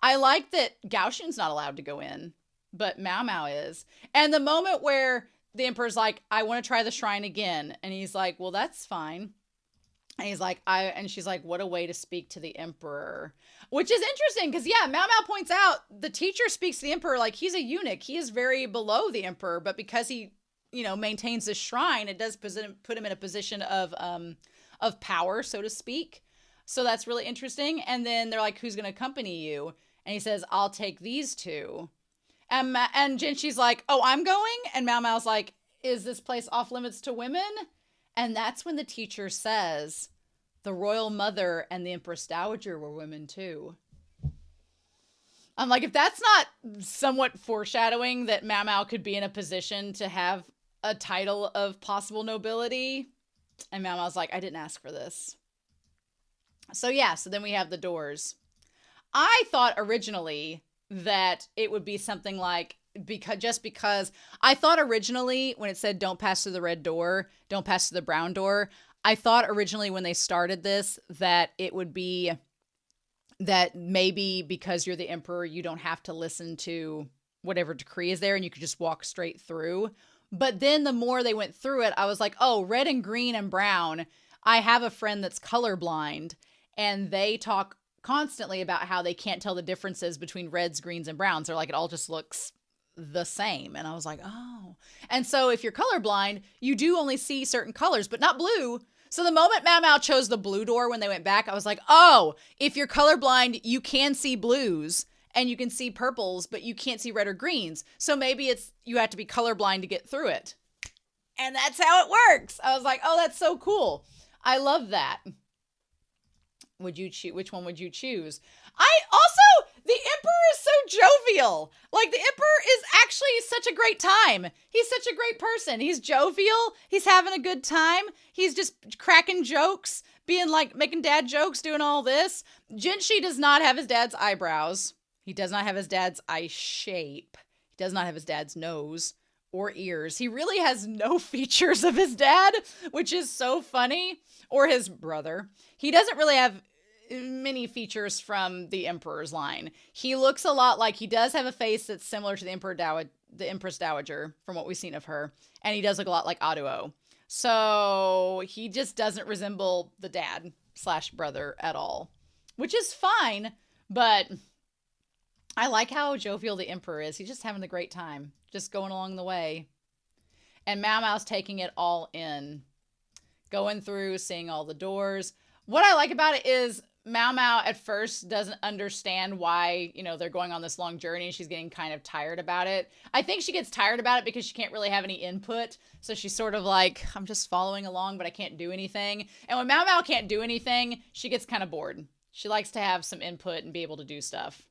I like that Gaoxun's not allowed to go in, but Maomao is. And the moment where the emperor's like, I want to try the shrine again. And he's like, well, that's fine. And he's like, and she's like, what a way to speak to the emperor. Which is interesting because, yeah, Maomao points out the teacher speaks to the emperor like he's a eunuch. He is very below the emperor, but because he, maintains this shrine, it does put him in a position of power, so to speak. So that's really interesting. And then they're like, who's going to accompany you? And he says, I'll take these two. And Jinshi's like, oh, I'm going? And Maomao's like, is this place off limits to women? And that's when the teacher says, the royal mother and the Empress Dowager were women too. I'm like, if that's not somewhat foreshadowing that Maomao could be in a position to have a title of possible nobility. And Maomao's like, I didn't ask for this. So then we have the doors. I thought originally that it would be something like, because I thought originally when it said don't pass through the red door, don't pass through the brown door, I thought originally when they started this that it would be that maybe because you're the emperor, you don't have to listen to whatever decree is there and you could just walk straight through. But then the more they went through it, I was like, oh, red and green and brown. I have a friend that's colorblind and they talk constantly about how they can't tell the differences between reds, greens, and browns. They're like, it all just looks the same. And I was like, oh. And so if you're colorblind, you do only see certain colors, but not blue. So the moment Maomao chose the blue door when they went back, I was like, oh, if you're colorblind, you can see blues and you can see purples, but you can't see red or greens. So maybe you have to be colorblind to get through it. And that's how it works. I was like, oh, that's so cool. I love that. Which one would you choose? The emperor is so jovial. Like, the emperor is actually such a great time. He's such a great person. He's jovial. He's having a good time. He's just cracking jokes, being like, making dad jokes, doing all this. Jinshi does not have his dad's eyebrows. He does not have his dad's eye shape. He does not have his dad's nose or ears. He really has no features of his dad, which is so funny. Or his brother. He doesn't really have many features from the emperor's line. He looks a lot like, he does have a face that's similar to the Empress Dowager from what we've seen of her. And he does look a lot like Aduo. So he just doesn't resemble the dad / brother at all, which is fine. But I like how jovial the emperor is. He's just having a great time, just going along the way. And Maomao's taking it all in, going through, seeing all the doors. What I like about it is Maomao at first doesn't understand why, they're going on this long journey. She's getting kind of tired about it. I think she gets tired about it because she can't really have any input. So she's sort of like, I'm just following along, but I can't do anything. And when Maomao can't do anything, she gets kind of bored. She likes to have some input and be able to do stuff.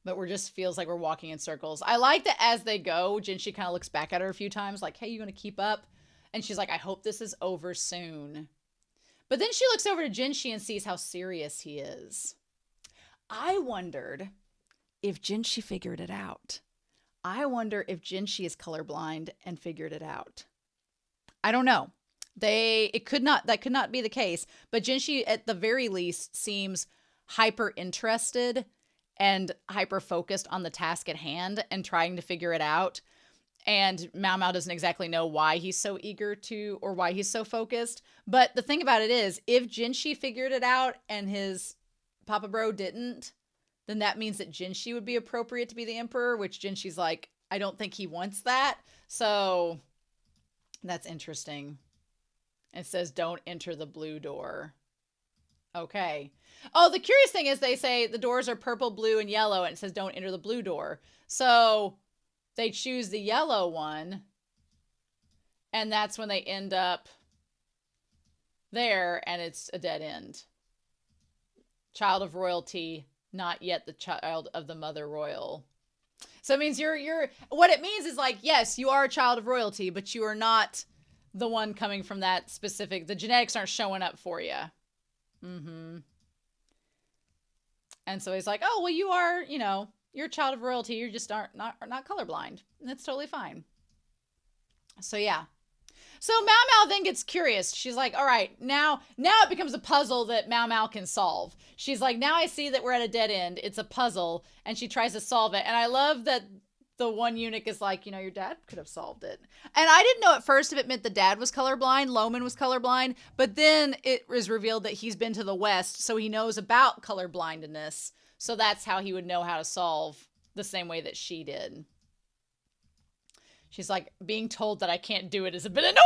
But we're just feels like we're walking in circles. I like that as they go, Jinshi kind of looks back at her a few times like, hey, you going to keep up? And she's like, I hope this is over soon. But then she looks over to Jinshi and sees how serious he is. I wondered if Jinshi figured it out. I wonder if Jinshi is colorblind and figured it out. I don't know. That could not be the case, but Jinshi at the very least seems hyper interested and hyper focused on the task at hand and trying to figure it out. And Maomao doesn't exactly know why he's so eager to, or why he's so focused. But the thing about it is, if Jinshi figured it out and his Papa Bro didn't, then that means that Jinshi would be appropriate to be the emperor, which Jinshi's like, I don't think he wants that. So that's interesting. It says, don't enter the blue door. Okay. Oh, the curious thing is they say the doors are purple, blue, and yellow, and it says don't enter the blue door. So they choose the yellow one, and that's when they end up there, and it's a dead end. Child of royalty, not yet the child of the mother royal. So it means you're what it means is like, yes, you are a child of royalty, but you are not the one coming from that specific, the genetics aren't showing up for you. Mm-hmm. And so he's like, oh, well, you are, you're a child of royalty. You just are not colorblind. And that's totally fine. So, yeah. So Maomao then gets curious. She's like, all right, now it becomes a puzzle that Maomao can solve. She's like, now I see that we're at a dead end. It's a puzzle. And she tries to solve it. And I love that the one eunuch is like, your dad could have solved it. And I didn't know at first if it meant the dad was colorblind, Loman was colorblind, but then it was revealed that he's been to the West, so he knows about colorblindness. So that's how he would know how to solve the same way that she did. She's like, being told that I can't do it is a bit annoying.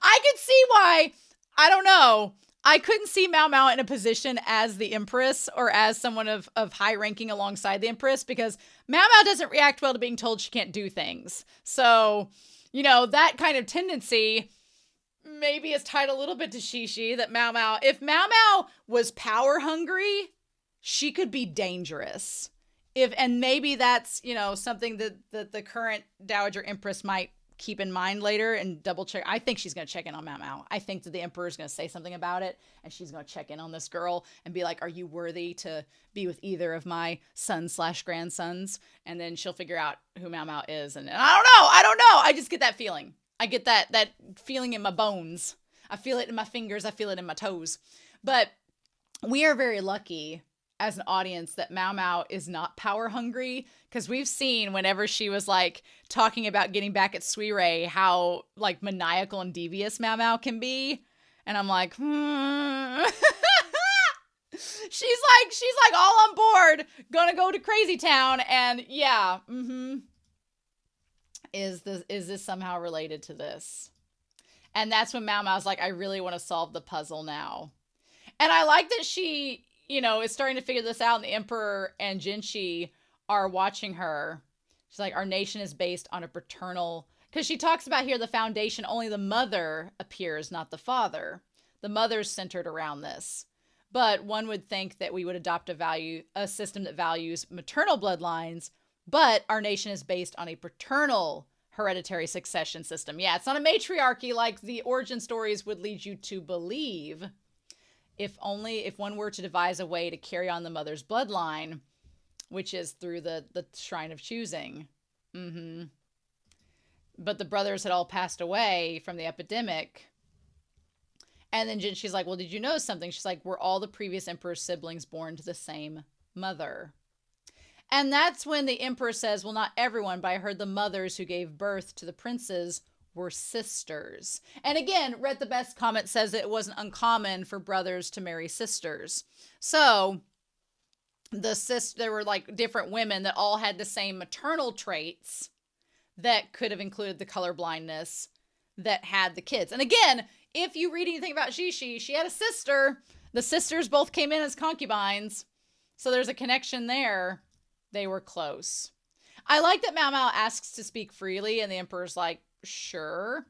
I could see why, I don't know. I couldn't see Maomao in a position as the Empress or as someone of high ranking alongside the Empress, because Maomao doesn't react well to being told she can't do things. So, that kind of tendency maybe is tied a little bit to Shishi, that Maomao, if Maomao was power hungry, she could be dangerous. And maybe that's, something that the current Dowager Empress might keep in mind later and double check. I think she's going to check in on Maomao. I think that the emperor is going to say something about it, and she's going to check in on this girl and be like, are you worthy to be with either of my sons/grandsons? And then she'll figure out who Maomao is. And I don't know. I just get that feeling. I get that feeling in my bones. I feel it in my fingers. I feel it in my toes. But we are very lucky as an audience that Maomao is not power hungry, because we've seen whenever she was like talking about getting back at Suirei how like maniacal and devious Maomao can be, and I'm like, she's like all on board, gonna go to Crazy Town, and yeah, is this somehow related to this? And that's when Maomao's like, I really want to solve the puzzle now. And I like that she is starting to figure this out, and the Emperor and Jinshi are watching her. She's like, our nation is based on a paternal, because she talks about here the foundation, only the mother appears, not the father. The mother's centered around this. But one would think that we would adopt a system that values maternal bloodlines, but our nation is based on a paternal hereditary succession system. Yeah, it's not a matriarchy like the origin stories would lead you to believe. If one were to devise a way to carry on the mother's bloodline, which is through the Shrine of Choosing. But the brothers had all passed away from the epidemic. And then she's like, well, did you know something? She's like, were all the previous emperor's siblings born to the same mother? And that's when the emperor says, well, not everyone, but I heard the mothers who gave birth to the princes were sisters. And again, Read the Best comment says that it wasn't uncommon for brothers to marry sisters. So there were like different women that all had the same maternal traits that could have included the colorblindness that had the kids. And again, if you read anything about Shishi, she had a sister. The sisters both came in as concubines. So there's a connection there. They were close. I like that Maomao asks to speak freely, and the emperor's like, sure.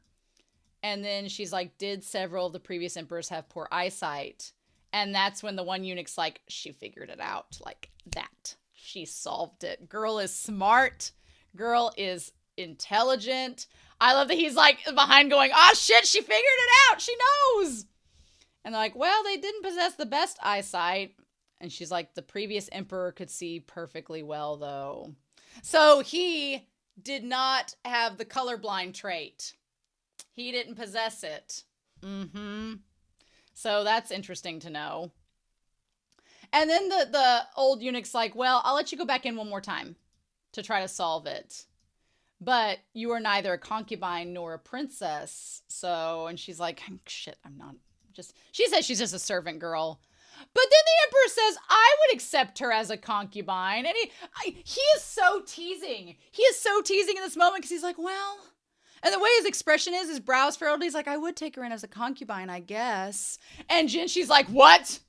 And then she's like, did several of the previous emperors have poor eyesight? And that's when the one eunuch's like, she figured it out like that.
she solved it. Girl is smart. Girl is intelligent. I love that he's like behind going, oh shit, she figured it out. She knows. And they're like, well, they didn't possess the best eyesight. And she's like, the previous emperor could see perfectly well, though. So he did not have the colorblind trait. He didn't possess it. So that's interesting to know. And then the old eunuch's like, well, I'll let you go back in one more time to try to solve it. But you are neither a concubine nor a princess. So, and she's like, shit, I'm not just, she says she's just a servant girl. But then the emperor says, I would accept her as a concubine. And he is so teasing. He is so teasing in this moment because he's like, well, and the way his expression is, his brows furrowed, he's like, I would take her in as a concubine, I guess. And Jinshi's like, what?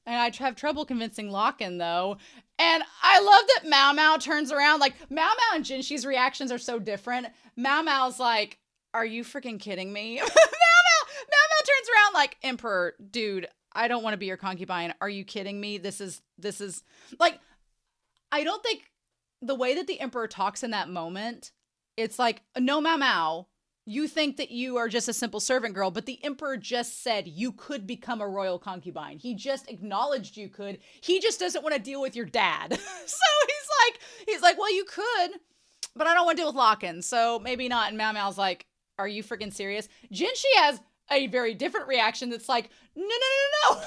And I have trouble convincing Locken, though. And I love that Maomao turns around. Like, Maomao and Jinshi's reactions are so different. Maomao's like, are you freaking kidding me? Maomao turns around like, Emperor, dude, I don't want to be your concubine. Are you kidding me? This is like, I don't think the way that the Emperor talks in that moment, it's like, no, Maomao, you think that you are just a simple servant girl, but the Emperor just said you could become a royal concubine. He just acknowledged you could. He just doesn't want to deal with your dad. So he's like, well, you could, but I don't want to deal with Locken, so maybe not. And Maomao's like, are you freaking serious? Jinshi has a very different reaction that's like, no.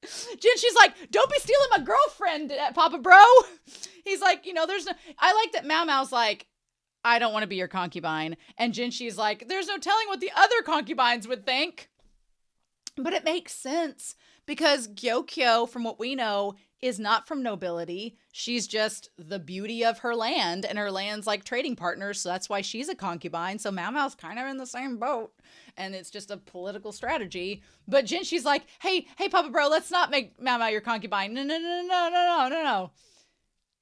Jinshi's like, don't be stealing my girlfriend, Papa Bro. He's like, there's no, I like that Maomao's like, I don't want to be your concubine. And Jinshi's like, there's no telling what the other concubines would think. But it makes sense because Gyokyo, from what we know, is not from nobility. She's just the beauty of her land, and her land's like trading partners, so that's why she's a concubine. So Maomao's kind of in the same boat, and it's just a political strategy. But Jinshi's like, hey, Papa Bro, let's not make Maomao your concubine. No.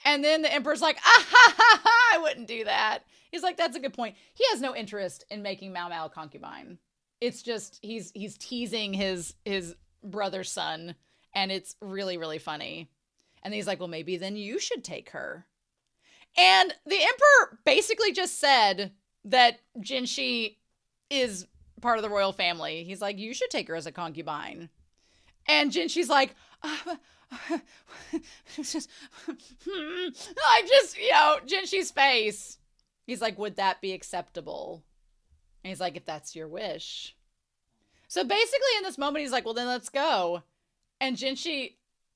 And then the Emperor's like, I wouldn't do that. He's like, that's a good point. He has no interest in making Maomao a concubine. It's just, he's teasing his brother's son, and it's really, really funny. And he's like, well, maybe then you should take her. And the Emperor basically just said that Jinshi is part of the royal family. He's like, you should take her as a concubine. And Jinshi's like, Jinshi's face. He's like, would that be acceptable? And he's like, if that's your wish. So basically in this moment, he's like, well, then let's go. And Jinshi,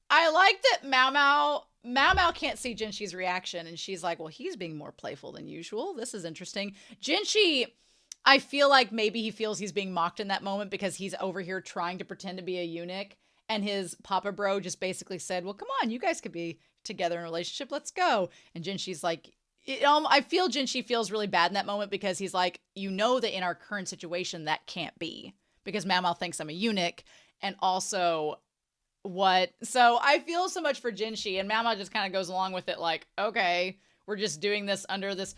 I like that Maomao can't see Jinshi's reaction. And she's like, well, he's being more playful than usual. This is interesting. Jinshi, I feel like maybe he feels he's being mocked in that moment because he's over here trying to pretend to be a eunuch. And his Papa Bro just basically said, well, come on, you guys could be together in a relationship. Let's go. And Jinshi's like, I feel Jinshi feels really bad in that moment because he's like, that in our current situation, that can't be because Maomao thinks I'm a eunuch. And also what? So I feel so much for Jinshi, and Maomao just kind of goes along with it like, okay, we're just doing this under this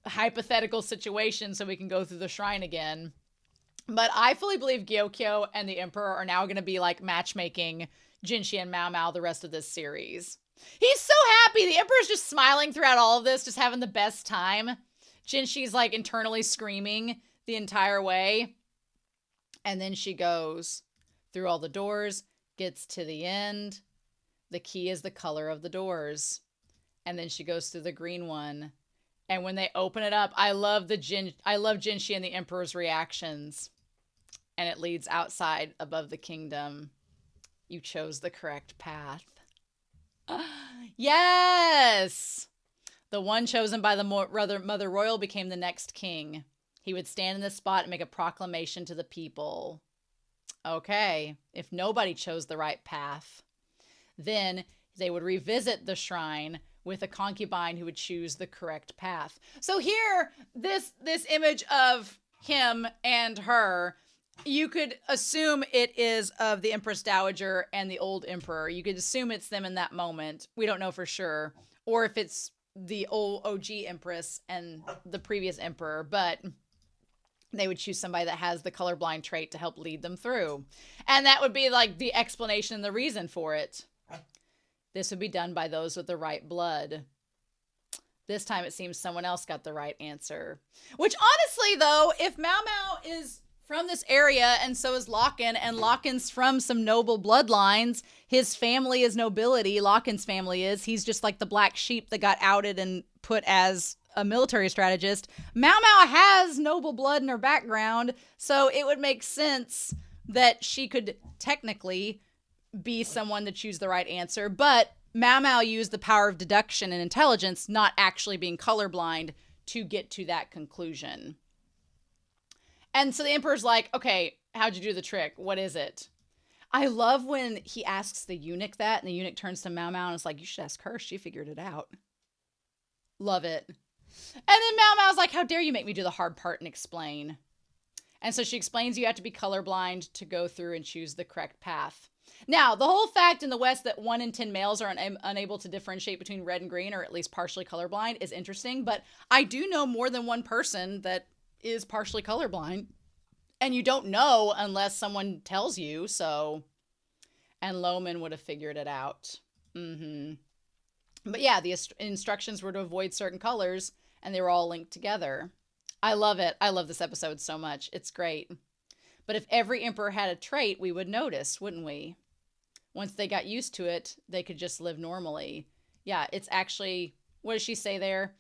hypothetical situation so we can go through the shrine again. But I fully believe Gyokyo and the Emperor are now going to be like matchmaking Jinshi and Maomao the rest of this series. He's so happy. The Emperor's just smiling throughout all of this, just having the best time. Jinshi's like internally screaming the entire way. And then she goes through all the doors, gets to the end. The key is the color of the doors. And then she goes through the green one. And when they open it up, I love Jinshi and the Emperor's reactions. And it leads outside above the kingdom. You chose the correct path. Yes! The one chosen by the Mother Royal became the next king. He would stand in the spot and make a proclamation to the people. Okay, if nobody chose the right path, then they would revisit the shrine with a concubine who would choose the correct path. So here, this image of him and her, you could assume it is of the Empress Dowager and the old emperor. You could assume it's them in that moment. We don't know for sure. Or if it's the old OG empress and the previous emperor, but they would choose somebody that has the colorblind trait to help lead them through. And that would be like the explanation and the reason for it. This would be done by those with the right blood. This time it seems someone else got the right answer. Which honestly, though, if Maomao is from this area and so is Lockin, and Lockin's from some noble bloodlines, his family is nobility, Lockin's family is. He's just like the black sheep that got outed and put as a military strategist. Maomao has noble blood in her background, so it would make sense that she could technically be someone to choose the right answer, but Maomao used the power of deduction and intelligence, not actually being colorblind, to get to that conclusion. And so the Emperor's like, okay, how'd you do the trick? What is it? I love when he asks the eunuch that, and the eunuch turns to Maomao and is like, you should ask her. She figured it out. Love it. And then Maomao's like, how dare you make me do the hard part and explain? And so she explains you have to be colorblind to go through and choose the correct path. Now, the whole fact in the West that 1 in 10 males are unable to differentiate between red and green, or at least partially colorblind, is interesting. But I do know more than one person that is partially colorblind. And you don't know unless someone tells you, so. And Lohman would have figured it out. But yeah, the instructions were to avoid certain colors, and they were all linked together. I love it. I love this episode so much. It's great. But if every emperor had a trait, we would notice, wouldn't we? Once they got used to it, they could just live normally. Yeah, it's actually, what does she say there?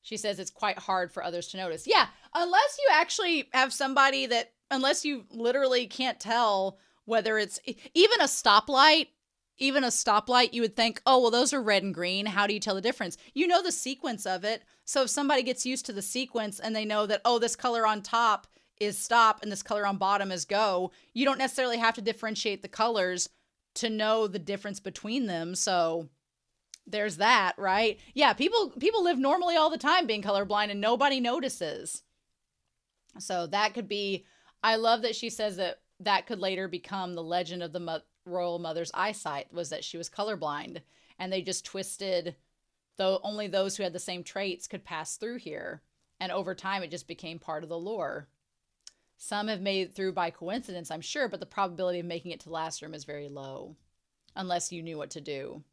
She says it's quite hard for others to notice. Yeah, unless you actually have somebody that, unless you literally can't tell whether it's, even a stoplight, you would think, oh, well, those are red and green. How do you tell the difference? You know the sequence of it. So if somebody gets used to the sequence and they know that, oh, this color on top is stop and this color on bottom is go, you don't necessarily have to differentiate the colors to know the difference between them. So there's that, right? Yeah, people live normally all the time being colorblind and nobody notices. So that could be, I love that she says that could later become the legend of the royal mother's eyesight, was that she was colorblind, and they just twisted, though only those who had the same traits could pass through here. And over time, it just became part of the lore. Some have made it through by coincidence, I'm sure, but the probability of making it to the last room is very low, unless you knew what to do.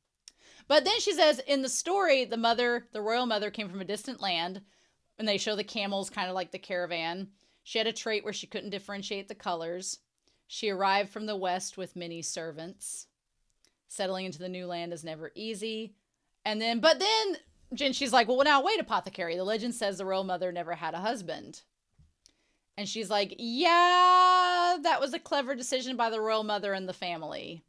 But then she says, in the story, the royal mother came from a distant land, and they show the camels kind of like the caravan. She had a trait where she couldn't differentiate the colors. She arrived from the west with many servants. Settling into the new land is never easy. But then Jinshi's like, well, now wait, Apothecary. The legend says the royal mother never had a husband. And she's like, yeah, that was a clever decision by the royal mother and the family.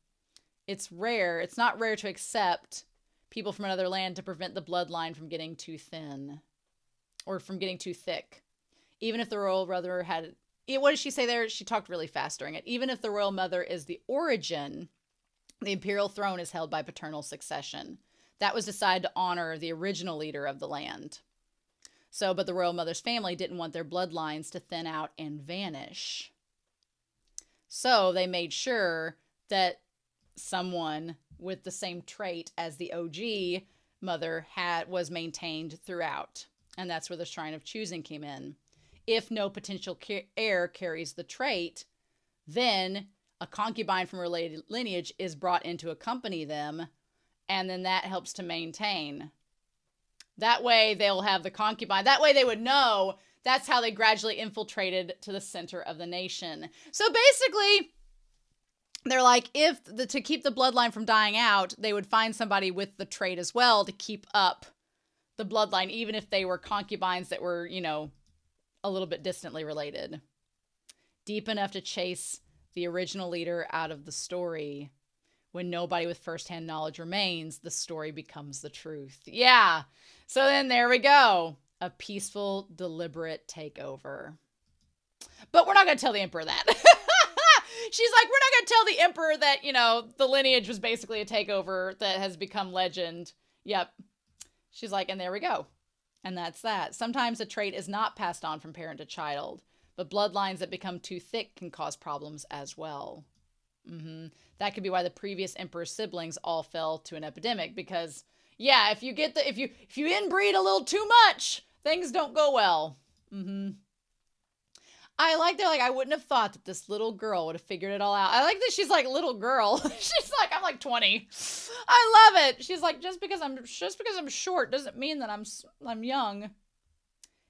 It's rare. It's not rare to accept people from another land to prevent the bloodline from getting too thin or from getting too thick. Even if the royal mother had, what did she say there? She talked really fast during it. Even if the royal mother is the origin, the imperial throne is held by paternal succession. That was decided to honor the original leader of the land. So, but the royal mother's family didn't want their bloodlines to thin out and vanish. So they made sure that someone with the same trait as the OG mother was maintained throughout. And that's where the Shrine of Choosing came in. If no potential heir carries the trait, then a concubine from related lineage is brought in to accompany them, and then that helps to maintain. That way they'll have the concubine. That way they would know. That's how they gradually infiltrated to the center of the nation. So basically, they're like, to keep the bloodline from dying out, they would find somebody with the trait as well to keep up the bloodline, even if they were concubines that were, a little bit distantly related. Deep enough to chase the original leader out of the story. When nobody with firsthand knowledge remains, the story becomes the truth. Yeah. So then there we go. A peaceful, deliberate takeover. But we're not going to tell the emperor that. She's like, we're not going to tell the emperor that, the lineage was basically a takeover that has become legend. Yep. She's like, and there we go. And that's that. Sometimes a trait is not passed on from parent to child, but bloodlines that become too thick can cause problems as well. That could be why the previous emperor's siblings all fell to an epidemic, because yeah, if you inbreed a little too much, things don't go well. I like they're like, I wouldn't have thought that this little girl would have figured it all out. I like that she's like, little girl. She's like, I'm like 20. I love it. She's like, just because I'm short doesn't mean that I'm young.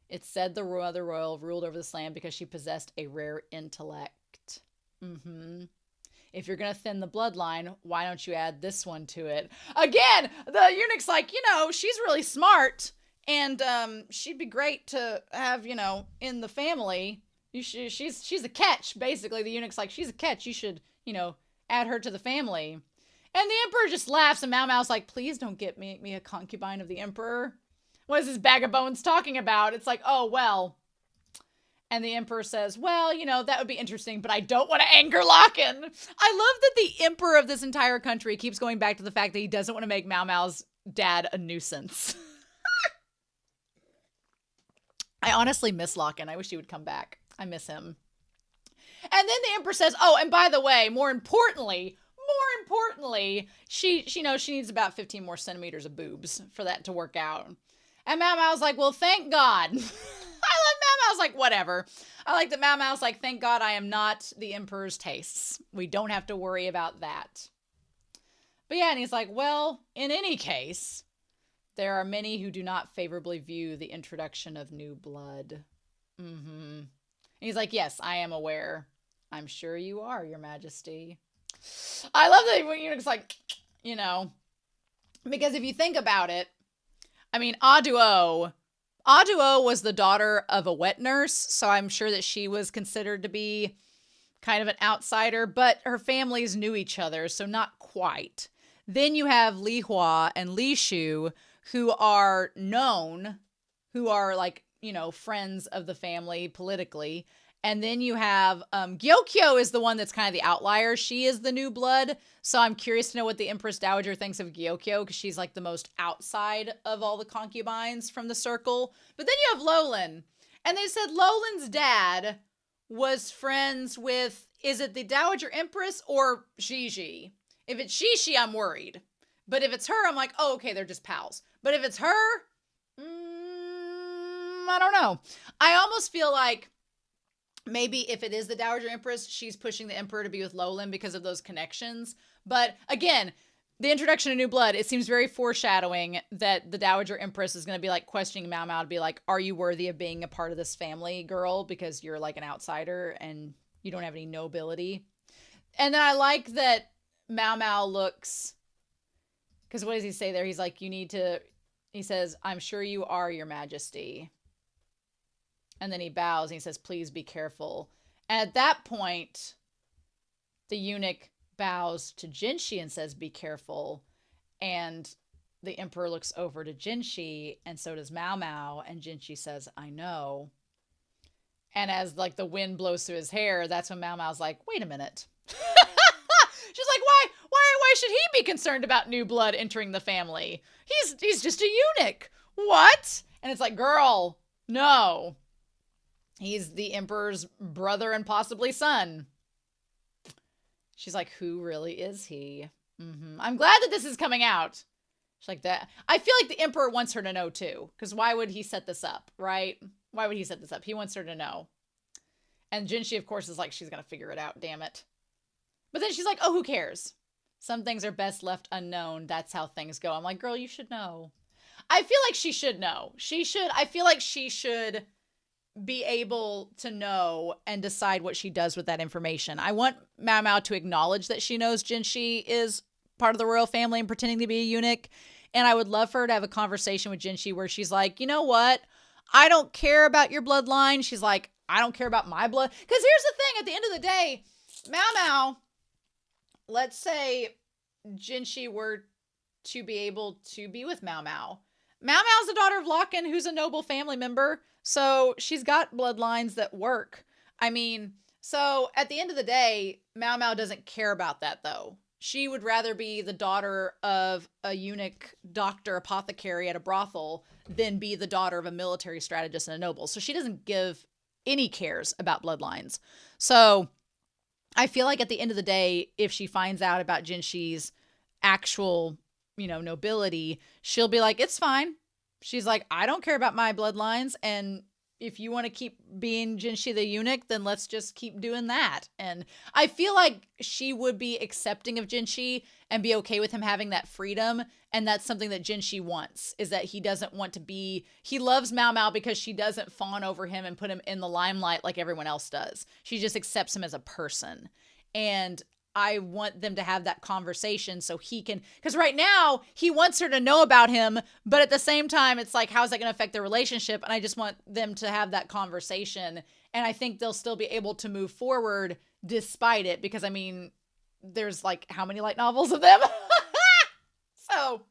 It said the mother royal ruled over this land because she possessed a rare intellect. If you're going to thin the bloodline, why don't you add this one to it? Again, the eunuch's like, she's really smart, and she'd be great to have, in the family. She's a catch, basically. The eunuch's like, she's a catch. You should, add her to the family. And the emperor just laughs, and Maomao's like, please don't make me a concubine of the emperor. What is this bag of bones talking about? It's like, oh, well. And the emperor says, well, that would be interesting, but I don't want to anger Lochan. I love that the emperor of this entire country keeps going back to the fact that he doesn't want to make Maomao's dad a nuisance. I honestly miss Lochan. I wish he would come back. I miss him. And then the emperor says, oh, and by the way, more importantly, she knows she needs about 15 more centimeters of boobs for that to work out. And Maomao's like, well, thank God. I love Maomao's like, whatever. I like that Maomao's like, thank God I am not the emperor's tastes. We don't have to worry about that. But yeah, and he's like, well, in any case, there are many who do not favorably view the introduction of new blood. And he's like, yes, I am aware. I'm sure you are, Your Majesty. I love that when eunuch's like, because if you think about it, I mean, Aduo was the daughter of a wet nurse, so I'm sure that she was considered to be kind of an outsider, but her families knew each other, so not quite. Then you have Li Hua and Li Shu, who are known, who are like, friends of the family politically. And then you have Gyokyo is the one that's kind of the outlier. She is the new blood. So I'm curious to know what the Empress Dowager thinks of Gyokyo, because she's like the most outside of all the concubines from the circle. But then you have Lolin. And they said Lolin's dad was friends with, is it the Dowager Empress or Gigi? If it's Shishi, I'm worried. But if it's her, I'm like, oh, okay, they're just pals. But if it's her, I don't know. I almost feel like maybe if it is the Dowager Empress, she's pushing the Emperor to be with Lolin because of those connections. But again, the introduction of new blood, it seems very foreshadowing that the Dowager Empress is going to be like questioning Maomao to be like, are you worthy of being a part of this family, girl? Because you're like an outsider and you don't have any nobility. And then I like that Maomao looks, because what does he say there? He's like, he says, I'm sure you are, Your Majesty. And then he bows and he says, please be careful. And at that point, the eunuch bows to Jinshi and says, be careful. And the emperor looks over to Jinshi, and so does Maomao. And Jinshi says, I know. And as like the wind blows through his hair, that's when Maomao's like, wait a minute. She's like, why should he be concerned about new blood entering the family? He's just a eunuch. What? And it's like, girl, no. He's the emperor's brother and possibly son. She's like, who really is he? I'm glad that this is coming out. She's like that. I feel like the emperor wants her to know too. Because why would he set this up, right? Why would he set this up? He wants her to know. And Jinshi, of course, is like, she's going to figure it out. Damn it. But then she's like, oh, who cares? Some things are best left unknown. That's how things go. I'm like, girl, you should know. I feel like she should know. I feel like she should be able to know and decide what she does with that information. I want Maomao to acknowledge that she knows Jinshi is part of the royal family and pretending to be a eunuch. And I would love for her to have a conversation with Jinshi where she's like, you know what? I don't care about your bloodline. She's like, I don't care about my blood. Because here's the thing. At the end of the day, Maomao, let's say Jinshi were to be able to be with Maomao. Maomao's the daughter of Lochan, who's a noble family member. So she's got bloodlines that work. I mean, so at the end of the day, Maomao doesn't care about that, though. She would rather be the daughter of a eunuch doctor apothecary at a brothel than be the daughter of a military strategist and a noble. So she doesn't give any cares about bloodlines. So I feel like at the end of the day, if she finds out about Jinshi's actual, nobility, she'll be like, it's fine. She's like, I don't care about my bloodlines. And, if you want to keep being Jinshi the eunuch, then let's just keep doing that. And I feel like she would be accepting of Jinshi and be okay with him having that freedom. And that's something that Jinshi wants, is that he doesn't want to be, he loves Maomao because she doesn't fawn over him and put him in the limelight like everyone else does. She just accepts him as a person. And I want them to have that conversation so he can, because right now he wants her to know about him, but at the same time, it's like, how's that going to affect their relationship? And I just want them to have that conversation. And I think they'll still be able to move forward despite it, because I mean, there's like how many light novels of them? So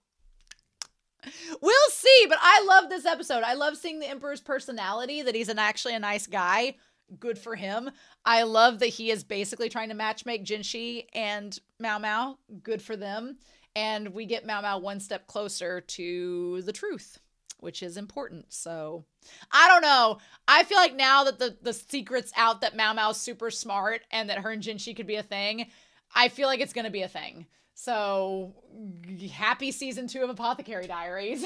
we'll see, but I love this episode. I love seeing the Emperor's personality, that he's actually a nice guy. Good for him. I love that he is basically trying to matchmake Jinshi and Maomao. Good for them. And we get Maomao one step closer to the truth, which is important. So I don't know. I feel like now that the secret's out that Maomao's super smart and that her and Jinshi could be a thing, I feel like it's going to be a thing. So happy season 2 of Apothecary Diaries.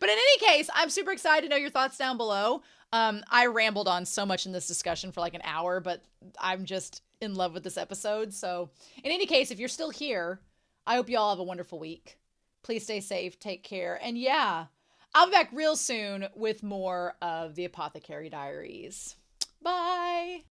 But in any case, I'm super excited to know your thoughts down below. I rambled on so much in this discussion for like an hour, but I'm just in love with this episode. So in any case, if you're still here, I hope you all have a wonderful week. Please stay safe, take care. And yeah, I'll be back real soon with more of the Apothecary Diaries. Bye.